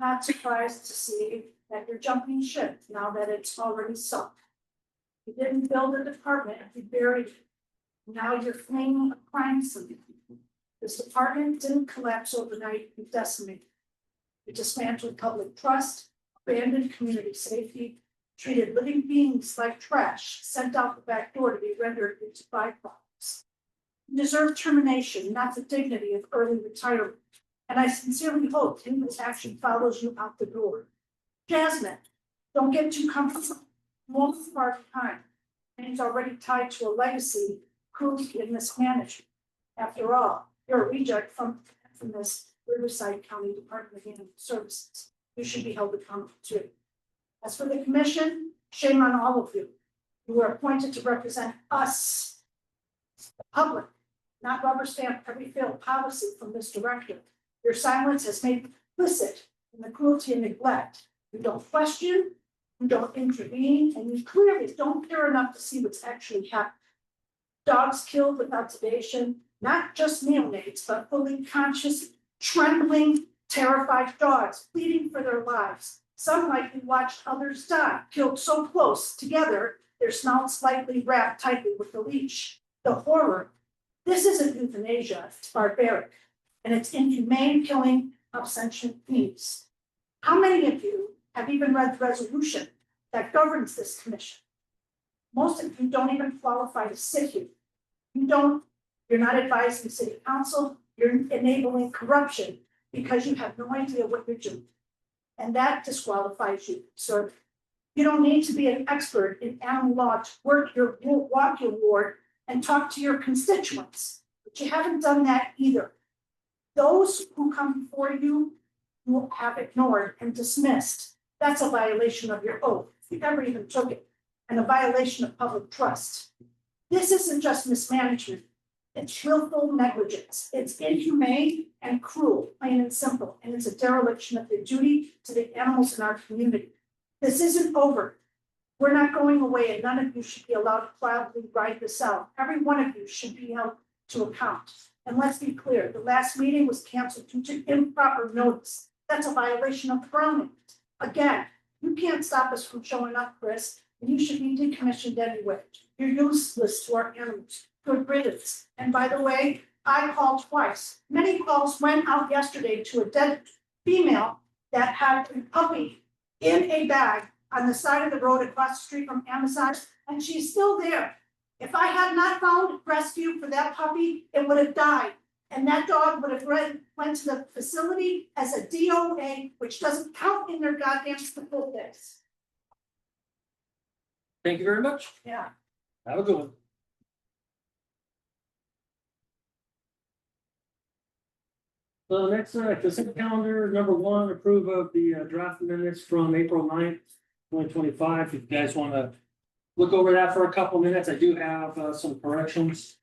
Not surprised to see that you're jumping ship now that it's already sunk. You didn't build a department, you buried it. Now you're fleeing a crime scene. This department didn't collapse overnight, you decimated. You dismantled public trust, abandoned community safety, treated living beings like trash, sent out the back door to be rendered into byproducts. You deserve termination, not the dignity of early retirement. And I sincerely hope this action follows you out the door. Jasmine, don't get too comfortable. Most far behind. And he's already tied to a legacy proved in mismanagement. After all, you're a reject from this Riverside County Department of Human Services. You should be held accountable too. As for the commission, shame on all of you. You were appointed to represent us, the public, not rubber stamp every failed policy from this director. Your silence has made implicit in the cruelty and neglect. You don't question, you don't intervene, and you clearly don't care enough to see what's actually happening. Dogs killed without sedation, not just neonates, but fully conscious, trembling, terrified dogs pleading for their lives. Some likely watched others die, killed so close together, their snouts slightly wrapped tightly with the leash. The horror. This isn't euthanasia, it's barbaric, and it's inhumane killing of sentient beings. How many of you have even read the resolution that governs this commission? Most of you don't even qualify to sit here. You're not advising city council, you're enabling corruption because you have no idea what you're doing. And that disqualifies you, sir. You don't need to be an expert in animal law to walk your ward and talk to your constituents, but you haven't done that either. Those who come before you will have ignored and dismissed. That's a violation of your oath, if you ever even took it, and a violation of public trust. This isn't just mismanagement, it's willful negligence. It's inhumane and cruel, plain and simple, and it's a dereliction of your duty to the animals in our community. This isn't over. We're not going away, and none of you should be allowed to proudly ride this out. Every one of you should be held to account. And let's be clear, the last meeting was canceled due to improper notice. That's a violation of the Brown Act. Again, you can't stop us from showing up, Chris, and you should be decommissioned anyway. You're useless to our animals. Good riddance. And by the way, I called twice. Many calls went out yesterday to a dead female that had a puppy in a bag on the side of the road across the street from Amazon, and she's still there. If I had not found rescue for that puppy, it would have died. And that dog would have went to the facility as a DOA, which doesn't count in their goddamn statistics. Thank you very much. Yeah. Have a good one. So next, consent calendar, number one, approve of the draft minutes from April 9th, 2025. If you guys want to look over that for a couple minutes, I do have some corrections.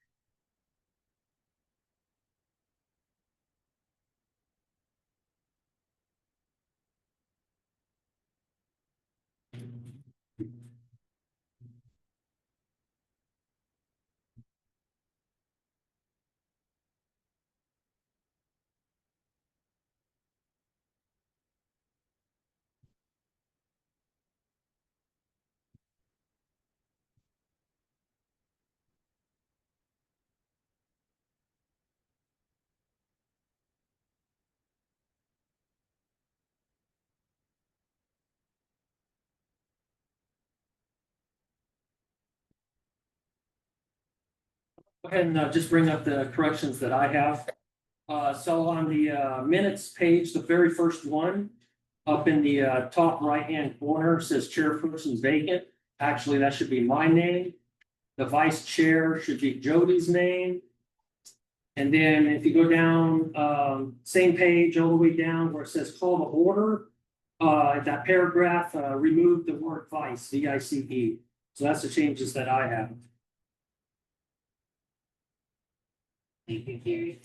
Go ahead and just bring up the corrections that I have. So on the minutes page, the very first one, up in the top right-hand corner says chairperson vacant. Actually, that should be my name. The vice chair should be Jody's name. And then if you go down, same page all the way down where it says call to order, that paragraph, remove the word vice, V-I-C-E. So that's the changes that I have. Thank you, Gary.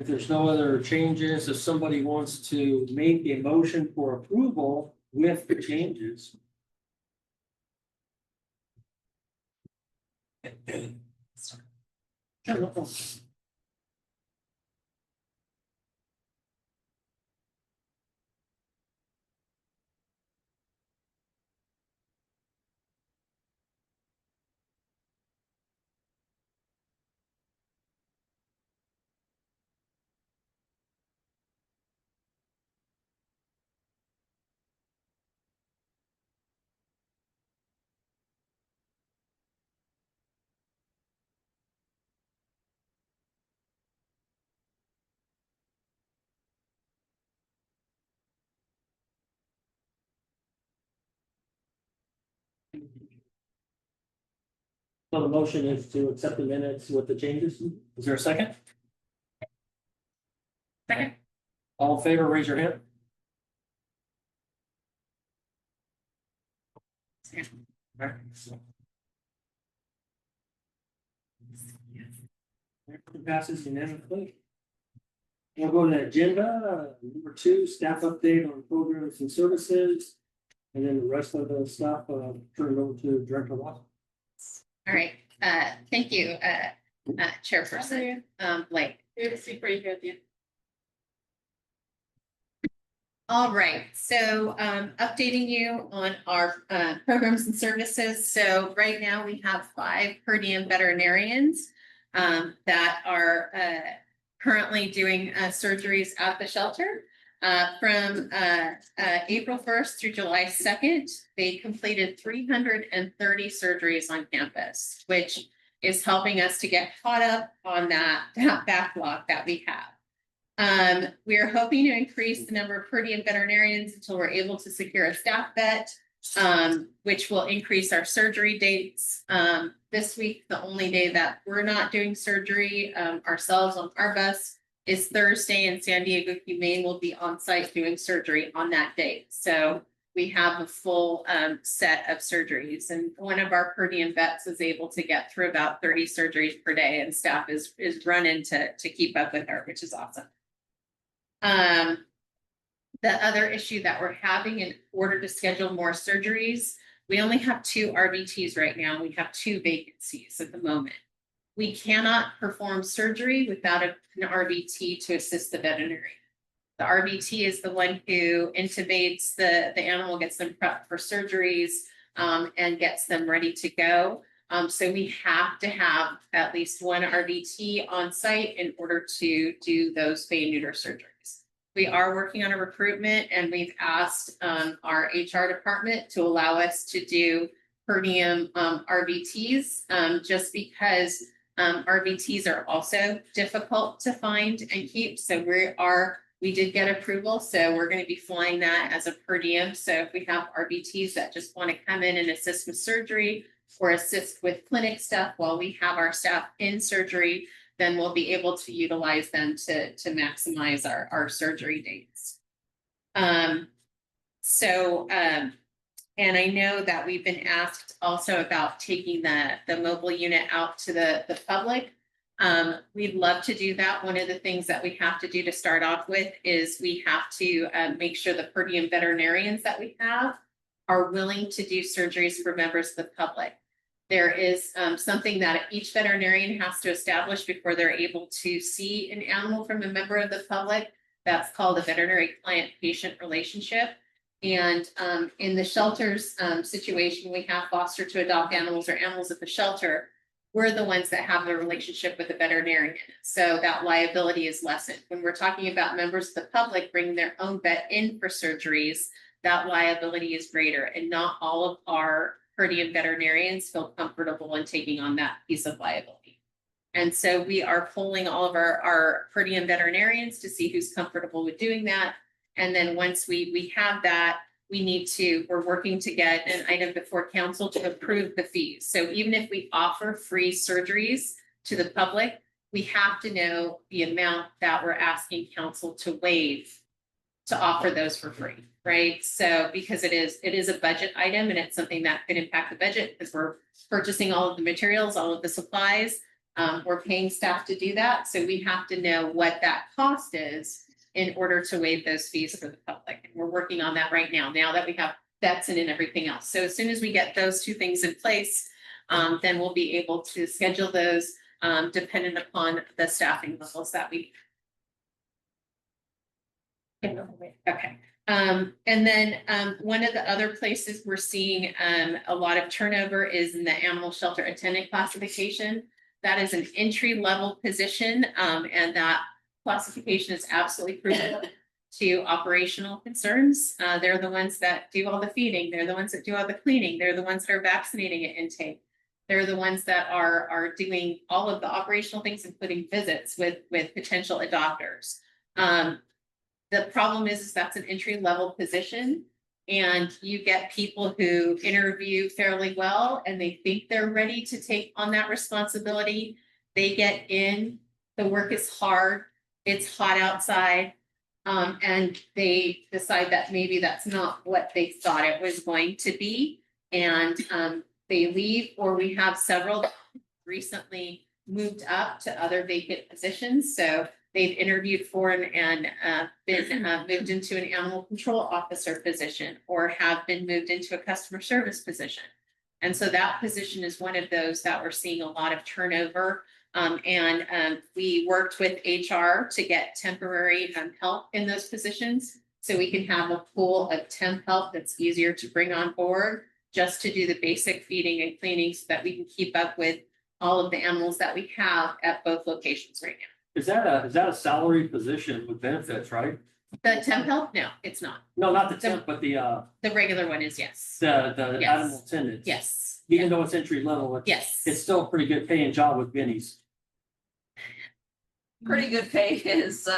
If there's no other changes, if somebody wants to make a motion for approval with the changes. Sure, no problem. So the motion is to accept the minutes with the changes. Is there a second? Second. All in favor, raise your hand. Alright. Motion passes unanimously. We'll go to the agenda, number 2, staff update on programs and services. And then the rest of the stuff, turn it over to Director Watt. All right, thank you, Chairperson, Blake. All right, so updating you on our programs and services. So right now we have 5 per diem veterinarians that are currently doing surgeries at the shelter. From April 1st through July 2nd, they completed 330 surgeries on campus, which is helping us to get caught up on that backlog that we have. We are hoping to increase the number of per diem veterinarians until we're able to secure a staff vet, which will increase our surgery dates. This week, the only day that we're not doing surgery ourselves on our bus is Thursday, and San Diego Humane will be on site doing surgery on that date. So we have a full set of surgeries, and one of our per diem vets is able to get through about 30 surgeries per day, and staff is running to keep up with her, which is awesome. The other issue that we're having in order to schedule more surgeries, we only have 2 RVTs right now. We have 2 vacancies at the moment. We cannot perform surgery without an RVT to assist the veterinarian. The RVT is the one who intubates the animal, gets them prepped for surgeries, and gets them ready to go. So we have to have at least 1 RVT on site in order to do those spay and neuter surgeries. We are working on a recruitment, and we've asked our HR department to allow us to do per diem RVTs, just because RVTs are also difficult to find and keep. So we did get approval, so we're going to be flying that as a per diem. So if we have RVTs that just want to come in and assist with surgery or assist with clinic stuff while we have our staff in surgery, then we'll be able to utilize them to maximize our surgery dates. And I know that we've been asked also about taking the mobile unit out to the public. We'd love to do that. One of the things that we have to do to start off with is we have to make sure the per diem veterinarians that we have are willing to do surgeries for members of the public. There is something that each veterinarian has to establish before they're able to see an animal from a member of the public. That's called a veterinary client-patient relationship. And in the shelters situation, we have foster to adopt animals or animals at the shelter. We're the ones that have the relationship with the veterinarian. So that liability is lessened. When we're talking about members of the public bringing their own vet in for surgeries, that liability is greater. And not all of our per diem veterinarians feel comfortable in taking on that piece of liability. And so we are polling all of our per diem veterinarians to see who's comfortable with doing that. And then once we have that, we're working to get an item before council to approve the fees. So even if we offer free surgeries to the public, we have to know the amount that we're asking council to waive to offer those for free, right? So because it is a budget item, and it's something that could impact the budget because we're purchasing all of the materials, all of the supplies. We're paying staff to do that, so we have to know what that cost is in order to waive those fees for the public. And we're working on that right now that we have Betson and everything else. So as soon as we get those two things in place, then we'll be able to schedule those dependent upon the staffing levels that we. Okay. And then one of the other places we're seeing a lot of turnover is in the animal shelter attendant classification. That is an entry level position, and that classification is absolutely crucial to operational concerns. They're the ones that do all the feeding. They're the ones that do all the cleaning. They're the ones that are vaccinating at intake. They're the ones that are doing all of the operational things, including visits with potential adopters. The problem is that's an entry level position, and you get people who interview fairly well and they think they're ready to take on that responsibility. They get in, the work is hard, it's hot outside, and they decide that maybe that's not what they thought it was going to be, and they leave. Or we have several recently moved up to other vacant positions, so they've interviewed for and been moved into an animal control officer position, or have been moved into a customer service position. And so that position is one of those that we're seeing a lot of turnover. And we worked with HR to get temporary help in those positions, so we can have a pool of temp help that's easier to bring on board, just to do the basic feeding and cleaning, so that we can keep up with all of the animals that we have at both locations right now. Is that a salary position with benefits, right? The temp help? No, it's not. No, not the temp, but the regular one is yes. Yes. Animal attendants. Yes. Even though it's entry level, Yes. It's still a pretty good paying job with Benny's. Pretty good pay is,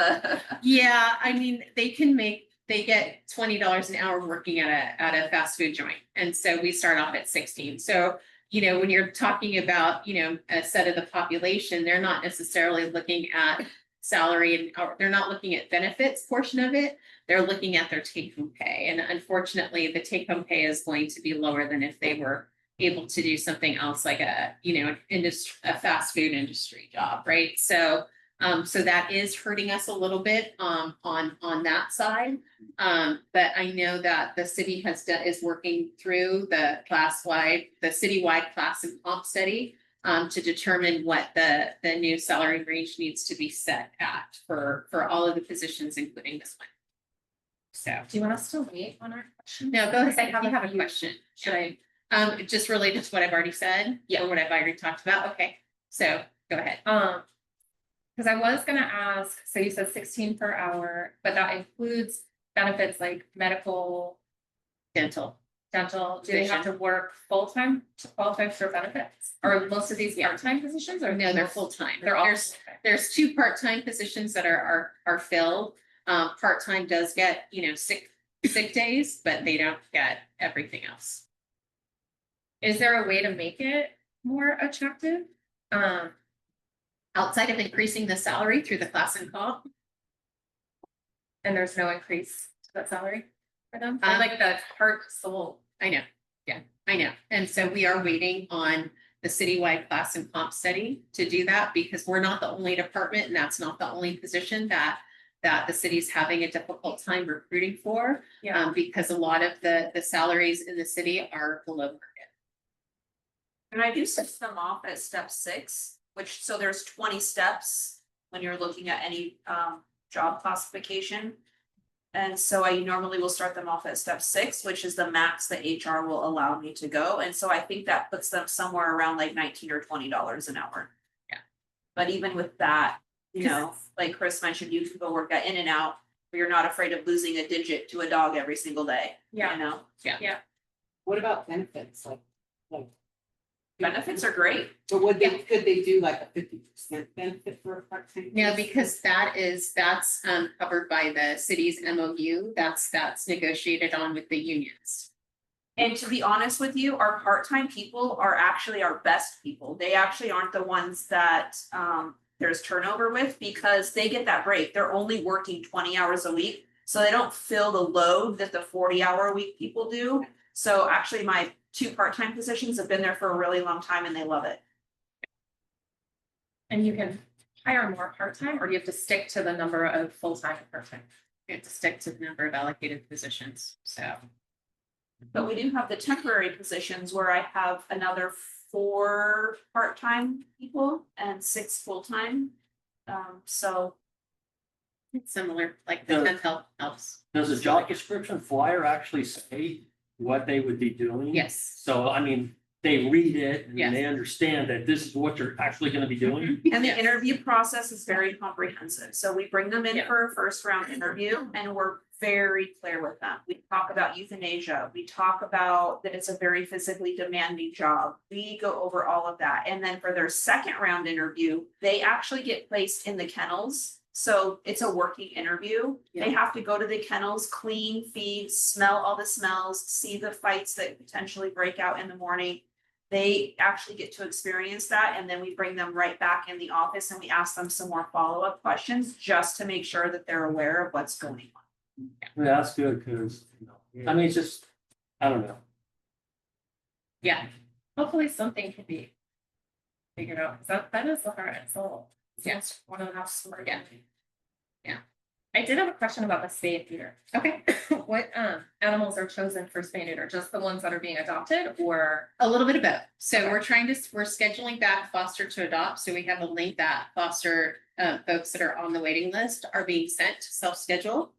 Yeah, I mean, they get $20 an hour working at a fast food joint. And so we start off at 16. So, when you're talking about, a set of the population, they're not necessarily looking at salary, or they're not looking at benefits portion of it. They're looking at their take home pay. And unfortunately, the take home pay is going to be lower than if they were able to do something else, like a fast food industry job, right? So that is hurting us a little bit on that side. But I know that the city is working through the citywide class and comp study to determine what the new salary range needs to be set at for all of the positions, including this one. So, Do you want us to wait on our question? no, go ahead. I have You a have a few. question. Should I? Just related to what I've already said? Yeah. Or what I've already talked about? Okay, so go ahead. Because I was gonna ask, so you said 16 per hour, but that includes benefits like medical, Dental. dental. Do they have to work full-time to qualify for benefits? Or most of these part-time positions, or? No, they're full-time. They're all. There's two part-time positions that are filled. Part-time does get, sick days, but they don't get everything else. Is there a way to make it more attractive? Outside of increasing the salary through the class and comp, And there's no increase to that salary for them? Um, Or like the part sold? I know, yeah, I know. And so we are waiting on the citywide class and comp study to do that, because we're not the only department, and that's not the only position that the city's having a difficult time recruiting for. Yeah. Because a lot of the salaries in the city are below market. and I do set them off at step 6, so there's 20 steps when you're looking at any job classification. And so I normally will start them off at step 6, which is the max that HR will allow me to go. And so I think that puts them somewhere around like $19 or $20 an hour. Yeah. But even with that, like Chris mentioned, you can go work at In-N-Out, where you're not afraid of losing a digit to a dog every single day. Yeah. What about benefits? Like, Benefits are great. but could they do like a 50% benefit for a part-time? No, person? because that's covered by the city's MOU. That's negotiated on with the unions. And to be honest with you, our part-time people are actually our best people. They actually aren't the ones that there's turnover with, because they get that break. They're only working 20 hours a week. So they don't feel the load that the 40-hour-a-week people do. So actually my 2 part-time positions have been there for a really long time and they love it. And you can hire more part-time, or do you have to stick to the number of full-time and part-time? We have to stick to the number of allocated positions, so. But we do have the temporary positions where I have another 4 part-time people and 6 full-time. So It's similar, like the Yeah. temp help helps. Does the job description flyer actually say what they would be doing? Yes. So, I mean, they read it and Yes. they understand that this is what you're actually gonna be doing. and the Yes. interview process is very comprehensive. So we bring them in Yeah. for a first round interview and we're very clear with them. We talk about euthanasia. We talk about that it's a very physically demanding job. We go over all of that. And then for their second round interview, they actually get placed in the kennels. So it's a working interview. They have to go to the kennels, clean, feed, smell all the smells, see the fights that potentially break out in the morning. They actually get to experience that, and then we bring them right back in the office and we ask them some more follow-up questions just to make sure that they're aware of what's going on. Yeah, that's good, because, I mean, it's just, I don't know. Yeah, Hopefully something can be figured out, because that is the hard, so. Yeah. It's one of the houses we're Yeah. getting. Yeah. I did have a question about the spay and neuter. okay. What animals are chosen for spay and neuter? Just the ones that are being adopted, or? A little bit of both. So Okay. we're scheduling back foster to adopt. So we have a link that foster folks that are on the waiting list are being sent to self-schedule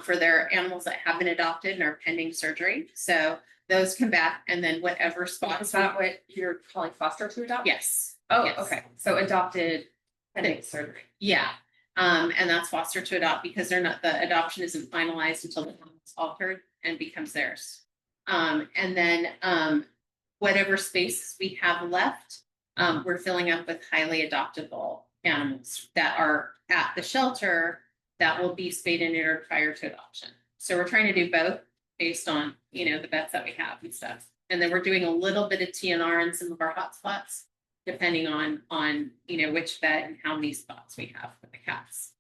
for their animals that have been adopted and are pending surgery. So those come back, and then whatever Is spots. that what you're calling foster to adopt? Yes. Oh, yes. okay, so adopted pending surgery. Yeah. And that's foster to adopt because they're not, the adoption isn't finalized until the animal's altered and becomes theirs. And then whatever spaces we have left, we're filling up with highly adoptable animals that are at the shelter that will be spayed and neutered prior to adoption. So we're trying to do both based on, the vets that we have and stuff. And then we're doing a little bit of TNR in some of our hotspots, depending on, which vet and how many spots we have for the cats.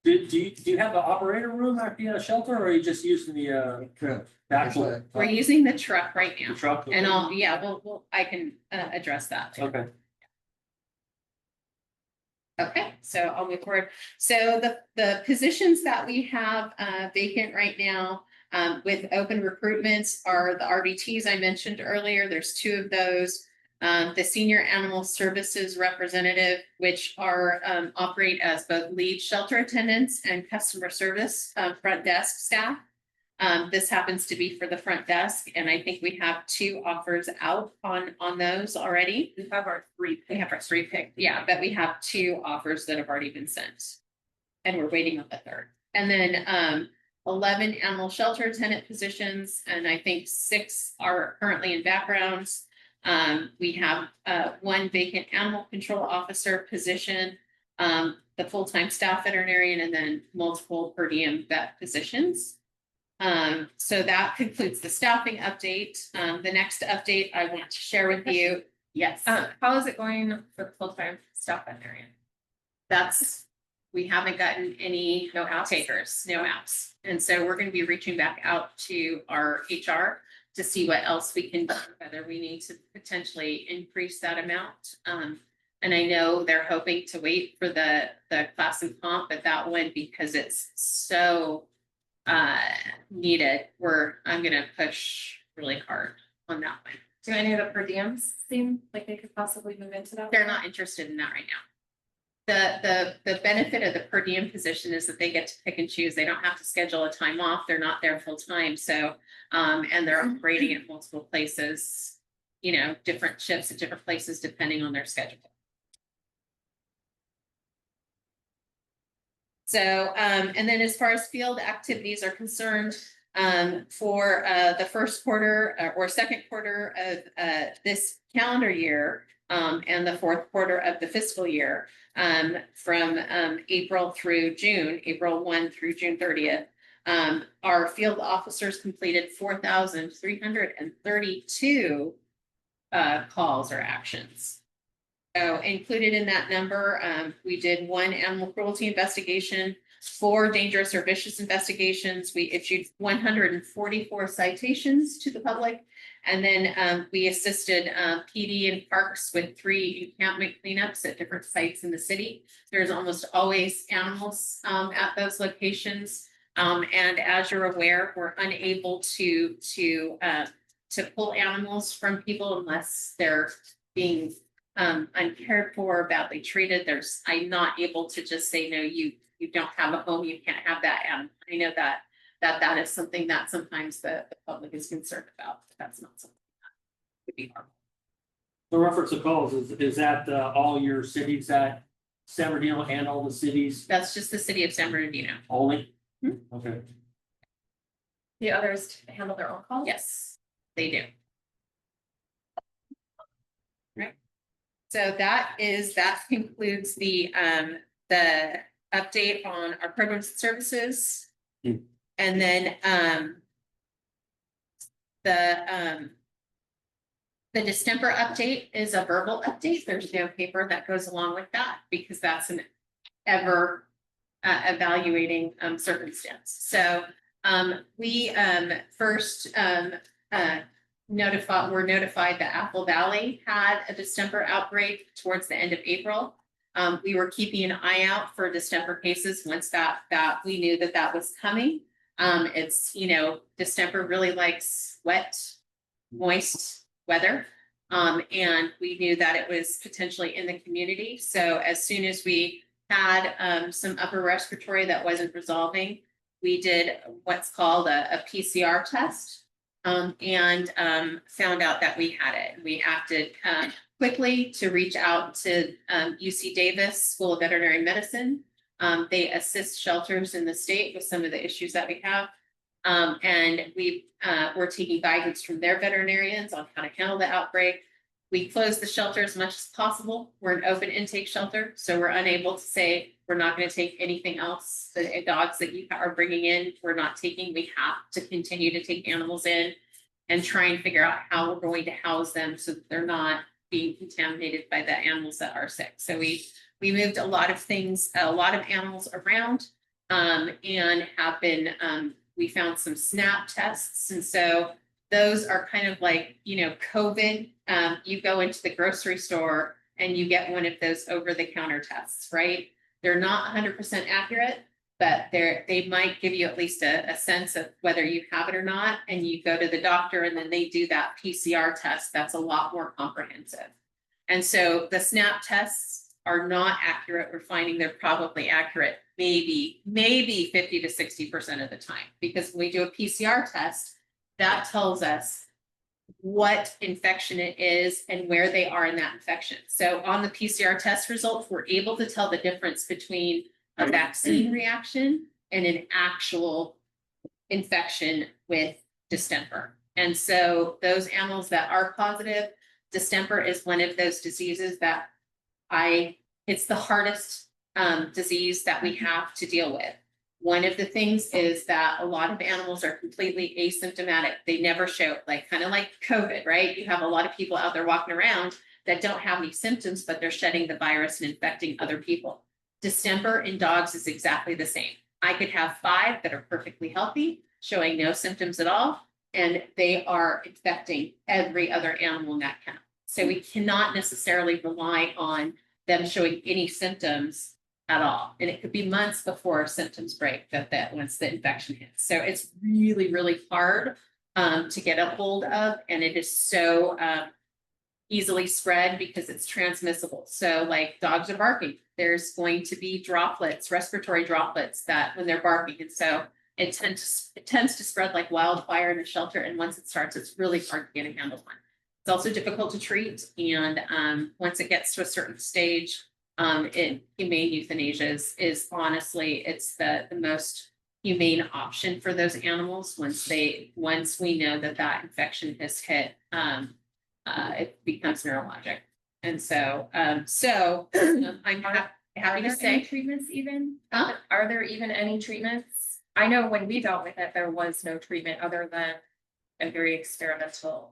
Do you have an operator room at the shelter, or are you just using the actual? We're using the truck right The now, truck? and I can address that later. Okay. Okay, so I'll move forward. So the positions that we have vacant right now with open recruitments are the RVTs I mentioned earlier. There's 2 of those. The senior animal services representative, which are operate as both lead shelter attendants and customer service front desk staff. This happens to be for the front desk, and I think we have 2 offers out on those already. We have our 3 We have our 3 picked, yeah, but we have 2 offers that have already been sent. And we're waiting on the 3rd. And then 11 animal shelter attendant positions, and I think 6 are currently in backgrounds. We have 1 vacant animal control officer position, the full-time staff veterinarian, and then multiple per diem vet positions. So that concludes the staffing update. The next update I want to share with you. Yes, How is it going for the full-time staff veterinarian? we haven't gotten any No apps? takers, no apps. And so we're going to be reaching back out to our HR to see what else we can do, whether we need to potentially increase that amount. And I know they're hoping to wait for the class and comp, but that one, because it's so needed, I'm gonna push really hard on that one. Do any of the per diems seem like they could possibly move into that? They're not interested in that right now. The benefit of the per diem position is that they get to pick and choose. They don't have to schedule a time off. They're not there full time. So, and they're operating at multiple places, different shifts at different places depending on their schedule. So, and then as far as field activities are concerned, for the first quarter or second quarter of this calendar year, and the fourth quarter of the fiscal year, from April through June, April 1 through June 30th, our field officers completed 4,332 calls or actions. So included in that number, we did 1 animal cruelty investigation, 4 dangerous or vicious investigations. We issued 144 citations to the public. And then we assisted PD and parks with 3 encampment cleanups at different sites in the city. There's almost always animals at those locations. And as you're aware, we're unable to pull animals from people unless they're being uncared for, badly treated. I'm not able to just say, no, you don't have a home, you can't have that animal. I know that is something that sometimes the public is concerned about. That's not something that would be harmful. The reference to calls, is that all your cities at San Bernardino and all the cities That's just the city of San Bernardino. only? Hmm. Okay. The others handle their own calls? Yes, they do. Right. So that concludes the update on our programs and services. Hmm. And then the distemper update is a verbal update. There's no paper that goes along with that because that's an ever evaluating circumstance. So we first were notified that Apple Valley had a distemper outbreak towards the end of April. We were keeping an eye out for distemper cases once that we knew that was coming. It's, distemper really likes wet, moist weather. And we knew that it was potentially in the community. So as soon as we had some upper respiratory that wasn't resolving, we did what's called a PCR test and found out that we had it. We acted quickly to reach out to UC Davis School of Veterinary Medicine. They assist shelters in the state with some of the issues that we have. And we're taking guidance from their veterinarians on how to handle the outbreak. We close the shelter as much as possible. We're an open intake shelter, so we're unable to say we're not going to take anything else. The dogs that you are bringing in, we're not taking. We have to continue to take animals in and try and figure out how we're going to house them so that they're not being contaminated by the animals that are sick. So we moved a lot of animals around and have been, we found some SNAP tests. And so those are kind of like, COVID, you go into the grocery store and you get one of those over-the-counter tests, right? They're not 100% accurate, but they might give you at least a sense of whether you have it or not. And you go to the doctor and then they do that PCR test. That's a lot more comprehensive. And so the SNAP tests are not accurate. We're finding they're probably accurate maybe 50 to 60% of the time, because when we do a PCR test, that tells us what infection it is and where they are in that infection. So on the PCR test results, we're able to tell the difference between a vaccine reaction and an actual infection with distemper. And so those animals that are positive, distemper is one of those diseases that it's the hardest disease that we have to deal with. One of the things is that a lot of animals are completely asymptomatic. They never show, kind of like COVID, right? You have a lot of people out there walking around that don't have any symptoms, but they're shedding the virus and infecting other people. Distemper in dogs is exactly the same. I could have 5 that are perfectly healthy, showing no symptoms at all, and they are infecting every other animal in that kennel. So we cannot necessarily rely on them showing any symptoms at all. And it could be months before symptoms break that once the infection hits. So it's really, really hard to get a hold of. And it is so easily spread because it's transmissible. So like dogs are barking, there's going to be droplets, respiratory droplets that when they're barking. And so it tends to spread like wildfire in a shelter. And once it starts, it's really hard to get a handle on. It's also difficult to treat. And once it gets to a certain stage, humane euthanasia is honestly, it's the most humane option for those animals once we know that infection has hit, it becomes neurologic. And so, I'm happy to say treatments even? Huh? Are there even any treatments? I know when we dealt with it, there was no treatment other than a very experimental,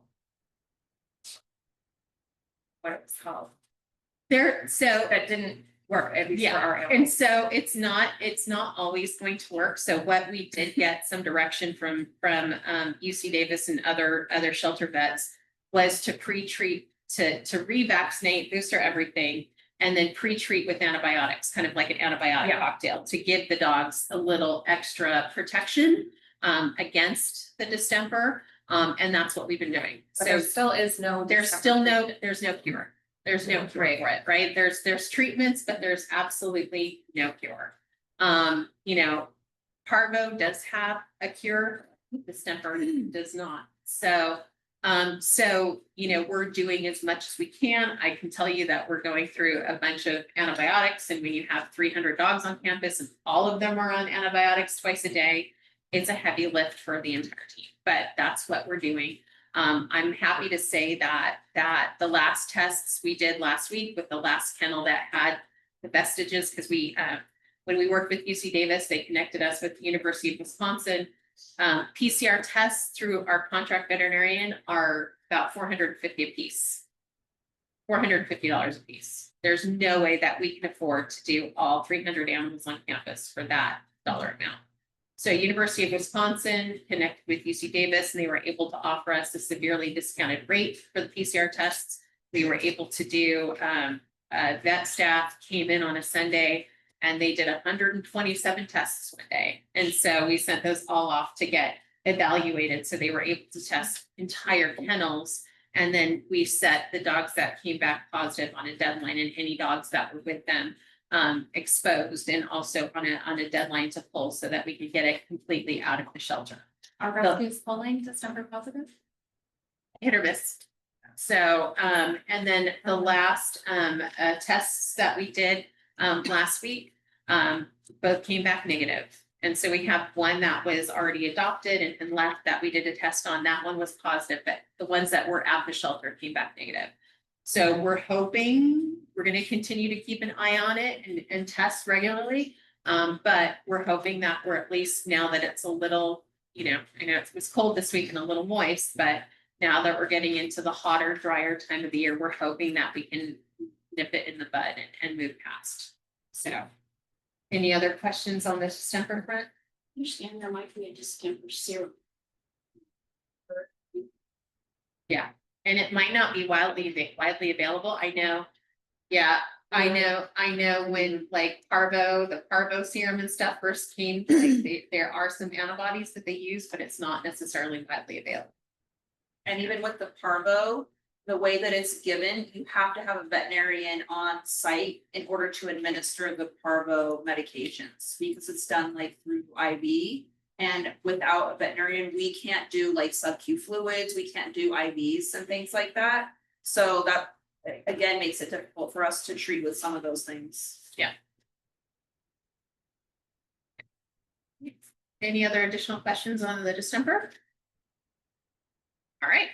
what it was called, so that didn't work, at least for our Yeah, and animals. so it's not always going to work. So what we did get some direction from UC Davis and other shelter vets was to pre-treat, to revaccinate, booster everything, and then pre-treat with antibiotics, kind of like an antibiotic Yeah. cocktail, to give the dogs a little extra protection against the distemper. And that's what we've been doing. But So there still is no. there's still there's no cure. There's no cure for it, right? There's treatments, but there's absolutely no cure. You know, parvo does have a cure, distemper does not. So, you know, we're doing as much as we can. I can tell you that we're going through a bunch of antibiotics, and when you have 300 dogs on campus and all of them are on antibiotics twice a day, it's a heavy lift for the entire team, but that's what we're doing. I'm happy to say that the last tests we did last week with the last kennel that had the vestiges, because we, when we worked with UC Davis, they connected us with the University of Wisconsin. PCR tests through our contract veterinarian are about $450 a piece. $450 a piece. There's no way that we can afford to do all 300 animals on campus for that dollar amount. So University of Wisconsin connected with UC Davis, and they were able to offer us a severely discounted rate for the PCR tests. We were able to do, vet staff came in on a Sunday and they did 127 tests one day. And so we sent those all off to get evaluated. So they were able to test entire kennels. And then we set the dogs that came back positive on a deadline, and any dogs that were with them exposed, and also on a deadline to pull, so that we could get it completely out of the shelter. Are rescues pulling distemper positive? Hit or miss. So, and then the last tests that we did last week, both came back negative. And so we have one that was already adopted and left that we did a test on. That one was positive, but the ones that were at the shelter came back negative. So we're hoping, we're going to continue to keep an eye on it and test regularly. But we're hoping that we're, at least now that it's a little, you know, I know it was cold this week and a little moist, but now that we're getting into the hotter, drier time of the year, we're hoping that we can nip it in the bud and move past. So, any other questions on the distemper front? I understand there might be a distemper serum. And it might not be widely available. I know. Yeah, I know when like the parvo serum and stuff first came, like, there are some antibodies that they use, but it's not necessarily widely available. And even with the parvo, the way that it's given, you have to have a veterinarian on site in order to administer the parvo medications, because it's done like through IV. And without a veterinarian, we can't do like sub-Q fluids, we can't do IVs and things like that. So that again makes it difficult for us to treat with some of those things. Any other additional questions on the distemper? All right,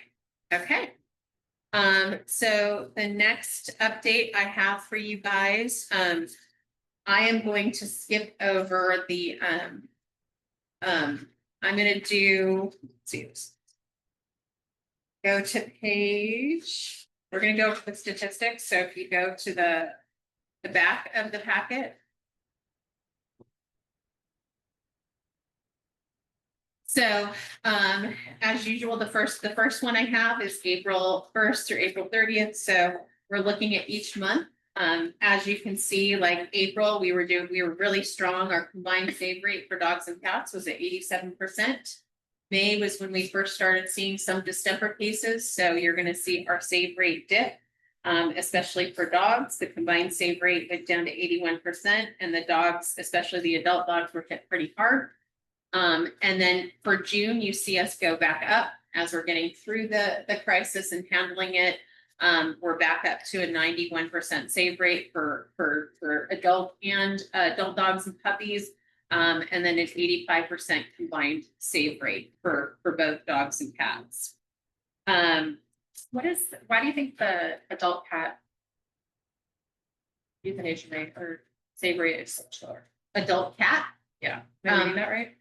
okay. So the next update I have for you guys, I am going to skip over the, I'm gonna do, let's see this. Go to page, we're gonna go to the statistics. So if you go to the back of the packet. So, as usual, the first one I have is April 1st through April 30th. So we're looking at each month. As you can see, like April, we were really strong. Our combined save rate for dogs and cats was at 87%. May was when we first started seeing some distemper cases. So you're going to see our save rate dip, especially for dogs. The combined save rate went down to 81%, and the dogs, especially the adult dogs, were hit pretty hard. And then for June, you see us go back up as we're getting through the crisis and handling it. We're back up to a 91% save rate for adult dogs and puppies. And then it's 85% combined save rate for both dogs and cats. Why do you think the adult cat euthanasia rate or save rate is so lower? Adult cat? Yeah, am I reading that right?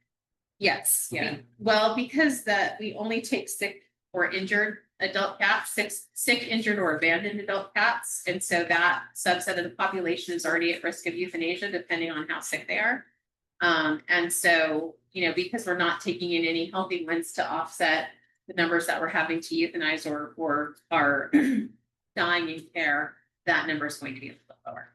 Yes. Yeah. Well, because we only take sick or injured adult cats, six sick, injured, or abandoned adult cats. And so that subset of the population is already at risk of euthanasia, depending on how sick they are. And so, you know, because we're not taking in any healthy ones to offset the numbers that we're having to euthanize or are dying in care, that number is going to be a little lower.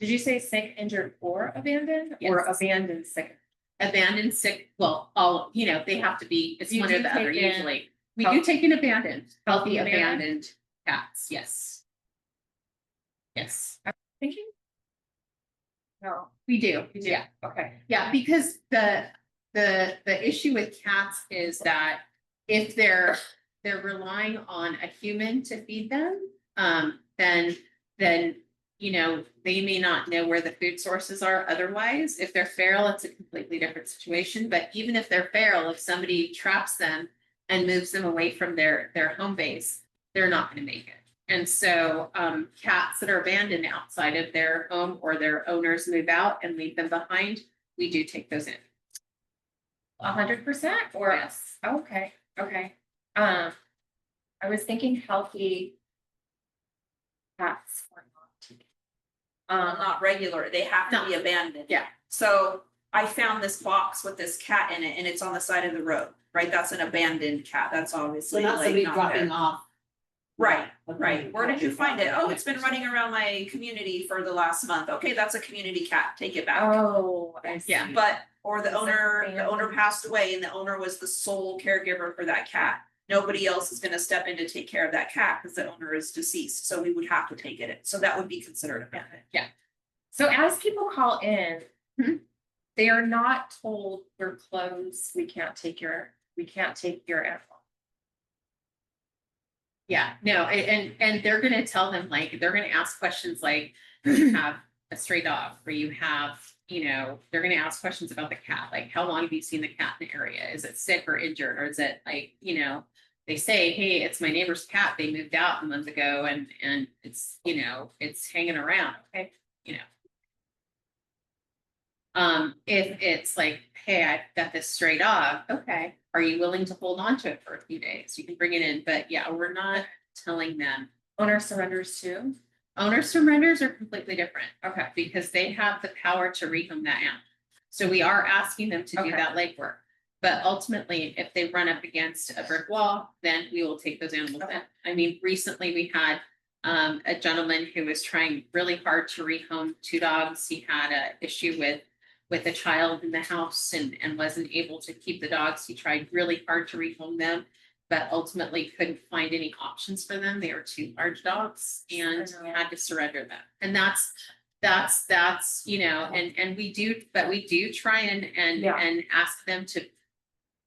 Did you say sick, injured, or abandoned? Or Yes. abandoned, sick? Abandoned, sick, well, all, you know, they have to be, it's You one or do the other take in usually. We health- do take in abandoned, healthy healthy abandoned? abandoned cats, yes. Yes, Thinking? No, we do, yeah, okay. yeah, because the issue with cats is that if they're relying on a human to feed them, then you know, they may not know where the food sources are otherwise. If they're feral, it's a completely different situation. But even if they're feral, if somebody traps them and moves them away from their home base, they're not going to make it. And so cats that are abandoned outside of their home or their owners move out and leave them behind, we do take those in. 100% or? Yes. Okay, okay. I was thinking healthy cats or not. Not regular, they have to be abandoned. Yeah. So I found this box with this cat in it and it's on the side of the road, right? That's an abandoned cat. That's So obviously not like somebody not dropping there. off. Right, Okay. right. Where did you find it? Oh, it's been running around my community for the last month. Okay, that's a community cat. Take it back. Oh, I see. Yeah. But, or the Is that owner abandoned? passed away and the owner was the sole caregiver for that cat. Nobody else is gonna step in to take care of that cat because the owner is deceased, so we would have to take it. So that would be considered abandoned. So as people call in, Mhm. they are not told we're closed, we can't take your animal. Yeah, no, and they're gonna tell them, like, they're gonna ask questions like, you have a stray dog, or you have, you know, they're gonna ask questions about the cat, like, how long have you seen the cat in the area? Is it sick or injured, or is it like, you know, they say, hey, it's my neighbor's cat, they moved out a month ago and it's, you know, it's hanging around, okay, you know. If it's like, hey, I've got this stray dog, okay, are you willing to hold on to it for a few days? You can bring it in, but yeah, we're not telling them. Owner surrenders too? Owner surrenders are completely different, okay, because they have the power to rehome that animal. So we are asking them to do Okay. that legwork. But ultimately, if they run up against a brick wall, then we will take those animals in. I mean, recently we had a gentleman who was trying really hard to rehome two dogs. He had an issue with a child in the house and wasn't able to keep the dogs. He tried really hard to rehome them, but ultimately couldn't find any options for them. They were two large dogs and I know. had to surrender them. And that's, you know, and we do try and Yeah. and ask them to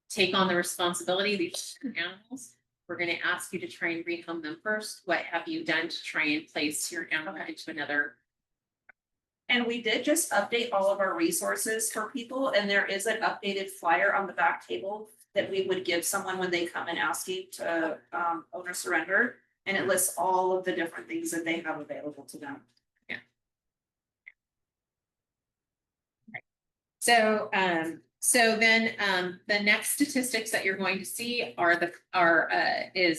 take on the responsibility of these animals. We're gonna ask you to try and rehome them first. What have you done to try and place your animal into another? And we did just update all of our resources for people, and there is an updated flyer on the back table that we would give someone when they come and ask you to owner surrender. And it lists all of the different things that they have available to them. So then the next statistics that you're going to see is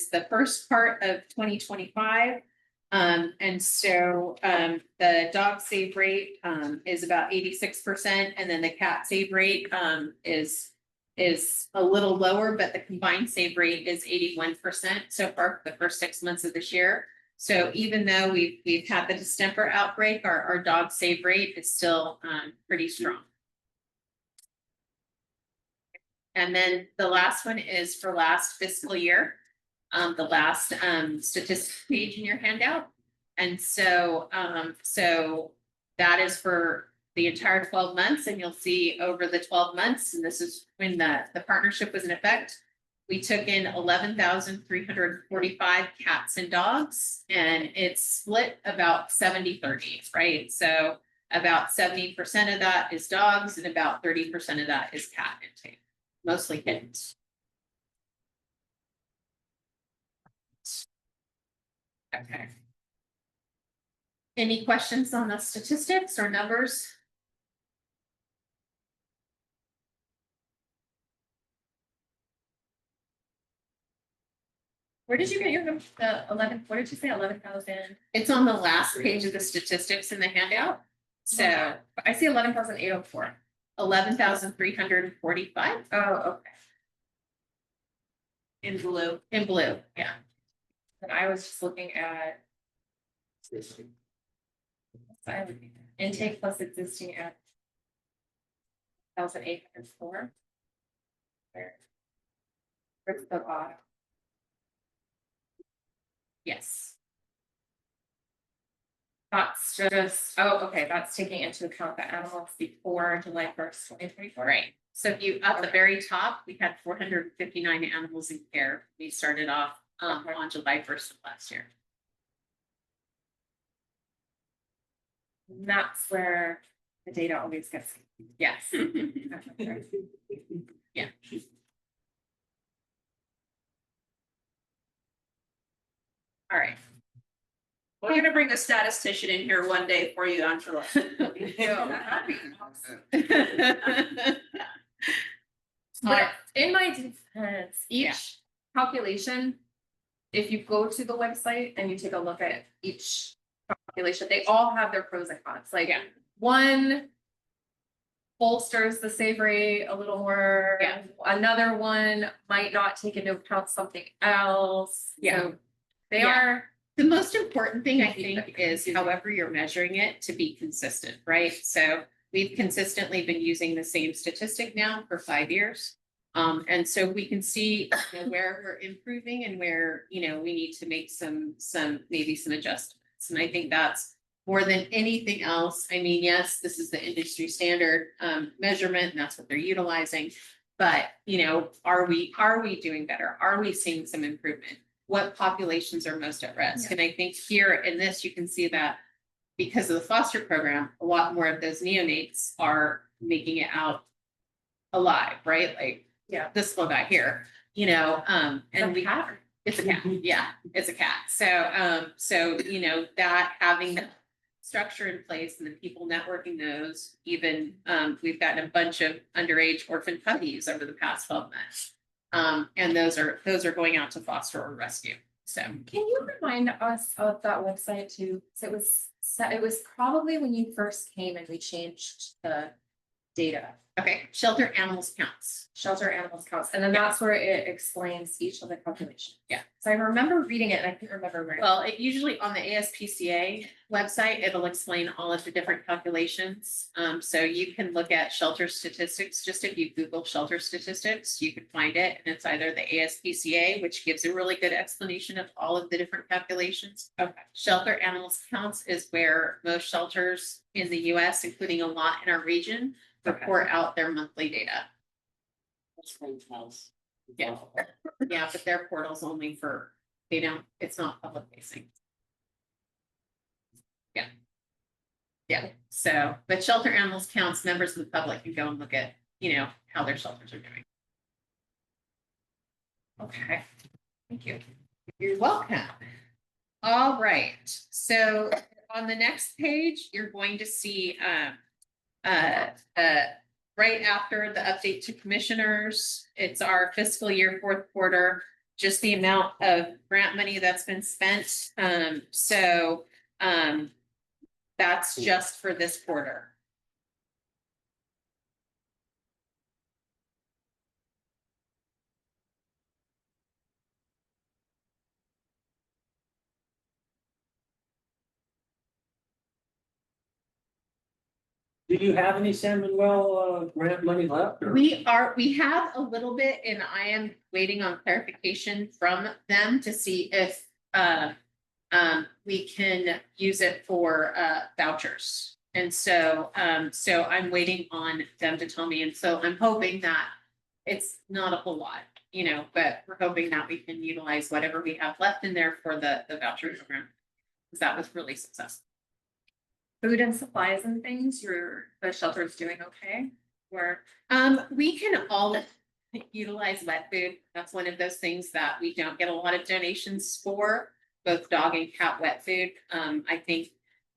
the first part of 2025. And so the dog save rate is about 86%, and then the cat save rate is a little lower, but the combined save rate is 81% so far for the first 6 months of this year. So even though we've had the distemper outbreak, our dog save rate is still pretty strong. And then the last one is for last fiscal year, the last statistic page in your handout. And so that is for the entire 12 months, and you'll see over the 12 months, and this is when the partnership was in effect, we took in 11,345 cats and dogs, and it's split about 70-30, right? So about 70% of that is dogs and about 30% of that is cat intake. Mostly kittens. Okay. Any questions on the statistics or numbers? Where did you get your, the 11, what did you say, 11,000? It's on the last page of the statistics in the handout. So I see 11,804. 11,345 Oh, okay. In blue. in blue, yeah. And I was just looking at intake plus existing at 1,804. Where's the bottom? Yes. That's just, oh, okay, that's taking into account the animals before July 1st, 2024. Right. So if you, at the very top, we had 459 animals in care. We started off on July 1st of last year. And that's where the data always gets. Yes. Yeah. All right. We're gonna bring a statistician in here one day for you, Angela. But in my defense, Yeah. each calculation, if you go to the website and you take a look at each calculation, they all have their pros and cons. Like Yeah. one bolsters the save rate a little more. Yeah. Another one might not take into account something else. Yeah. So they Yeah. are. The most important thing, I think, is however you're measuring it to be consistent, right? So we've consistently been using the same statistic now for 5 years. And so we can see where we're improving and where, we need to make maybe some adjustments. And I think that's more than anything else. I mean, yes, this is the industry standard measurement, and that's what they're utilizing. But, are we doing better? Are we seeing some improvement? What populations are most at risk? And I think here in this, you can see that because of the foster program, a lot more of those neonates are making it out alive, right? Like, this little guy here, and it's a cat. Yeah, it's a cat. So, that having the structure in place and the people networking those, even, we've gotten a bunch of underage orphan puppies over the past 12 months. And those are going out to foster or rescue. So Can you remind us of that website too? So it was probably when you first came and we changed the data. okay, shelter animals counts. Shelter animals counts, and then that's where it explains each of the calculations. Yeah. So I remember reading it and I couldn't remember where. Well, it usually on the ASPCA website, it'll explain all of the different calculations. So you can look at shelter statistics. Just if you Google shelter statistics, you can find it. And it's either the ASPCA, which gives a really good explanation of all of the different calculations. Okay. Shelter animals counts is where most shelters in the US, including a lot in our region, report out their monthly data. Yeah. Yeah, but their portal's only for, it's not public facing. Yeah. Yeah, so, but shelter animals counts, members of the public can go and look at, how their shelters are doing. Okay, thank you. You're welcome. All right, so on the next page, you're going to see, right after the update to commissioners, it's our fiscal year fourth quarter, just the amount of grant money that's been spent. That's just for this quarter. Do you have any San Manuel grant money left? Or? We have a little bit, and I am waiting on clarification from them to see if we can use it for vouchers. And so I'm waiting on them to tell me. And so I'm hoping that it's not a whole lot, but we're hoping that we can utilize whatever we have left in there for the voucher program, because that was really successful. Food and supplies and things, the shelter's doing okay? Or We can all utilize wet food. That's one of those things that we don't get a lot of donations for, both dog and cat wet food. I think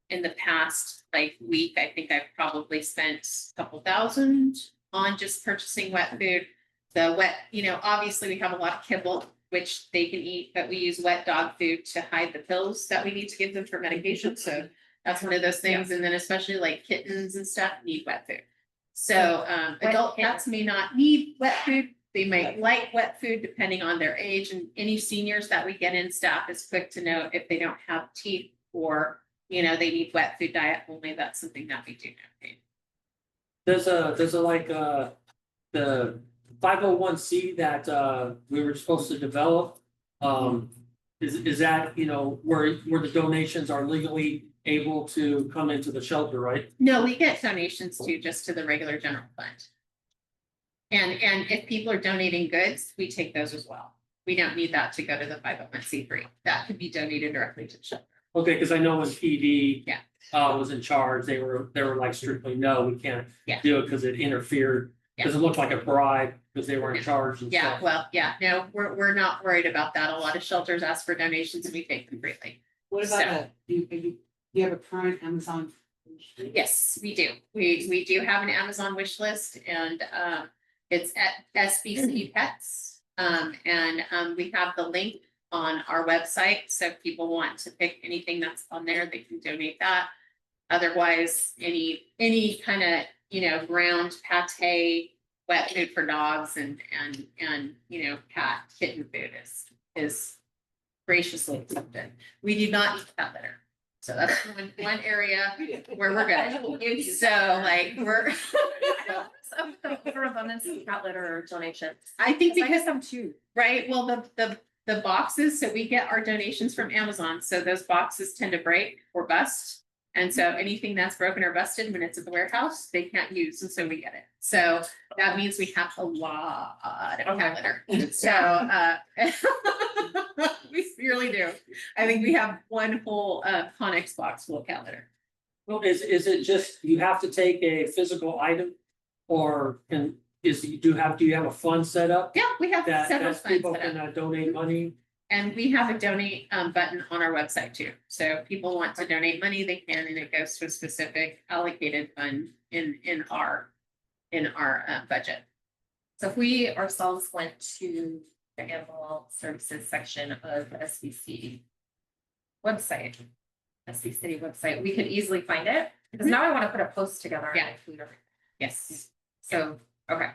in the past week, I think I've probably spent a couple thousand on just purchasing wet food. The wet, obviously we have a lot of kibble which they can eat, but we use wet dog food to hide the pills that we need to give them for medication, so that's one of those things, and then especially like kittens and stuff need wet food. So, Wet adult kitten. cats may not need wet food, they might like wet food depending on their age, and any seniors that we get in, staff is quick to know if they don't have teeth or, you know, they need wet food diet only, that's something that we do know. There's a like, the 501c that, we were supposed to develop. Is that, you know, where the donations are legally able to come into the shelter, right? No, we get donations too, just to the regular general fund. And if people are donating goods, we take those as well. We don't need that to go to the 501c3. That could be donated directly to the shelter. Okay, because I know when PD. Yeah. Was in charge, they were like strictly, no, we can't Yeah. do it because it interfered, because it looked like a bribe, because they were in charge and Yeah, stuff. well, yeah, no, we're not worried about that. A lot of shelters ask for donations and we take them freely. What So- about do you have a current Amazon? Yes, we do. We do have an Amazon wish list and it's at SBC Pets. We have the link on our website, so if people want to pick anything that's on there, they can donate that. Otherwise, any kind of, you know, ground pate, wet food for dogs and, you know, cat kitten food is graciously accepted. We do not eat cat litter. So that's one area where we're good. So like we're. For abundance of cat litter donations. I think Because I because, get some too. right, well, the boxes, so we get our donations from Amazon, so those boxes tend to break or bust. And so anything that's broken or busted when it's at the warehouse, they can't use, and so we get it. So that means we have a lot of cat litter. So, we really do. I think we have one whole, Conex box full of cat litter. Well, is it just, you have to take a physical item? Or do you have a fund set up? Yeah, we have That several funds people set up. can donate money? And we have a donate button on our website too. So if people want to donate money, they can, and it goes to a specific allocated fund in our budget. So if we ourselves went to the animal services section of SBC website, SB City website, we could easily find it. Because now I want to put a post together. on Yeah. my food or- Yes. So, okay.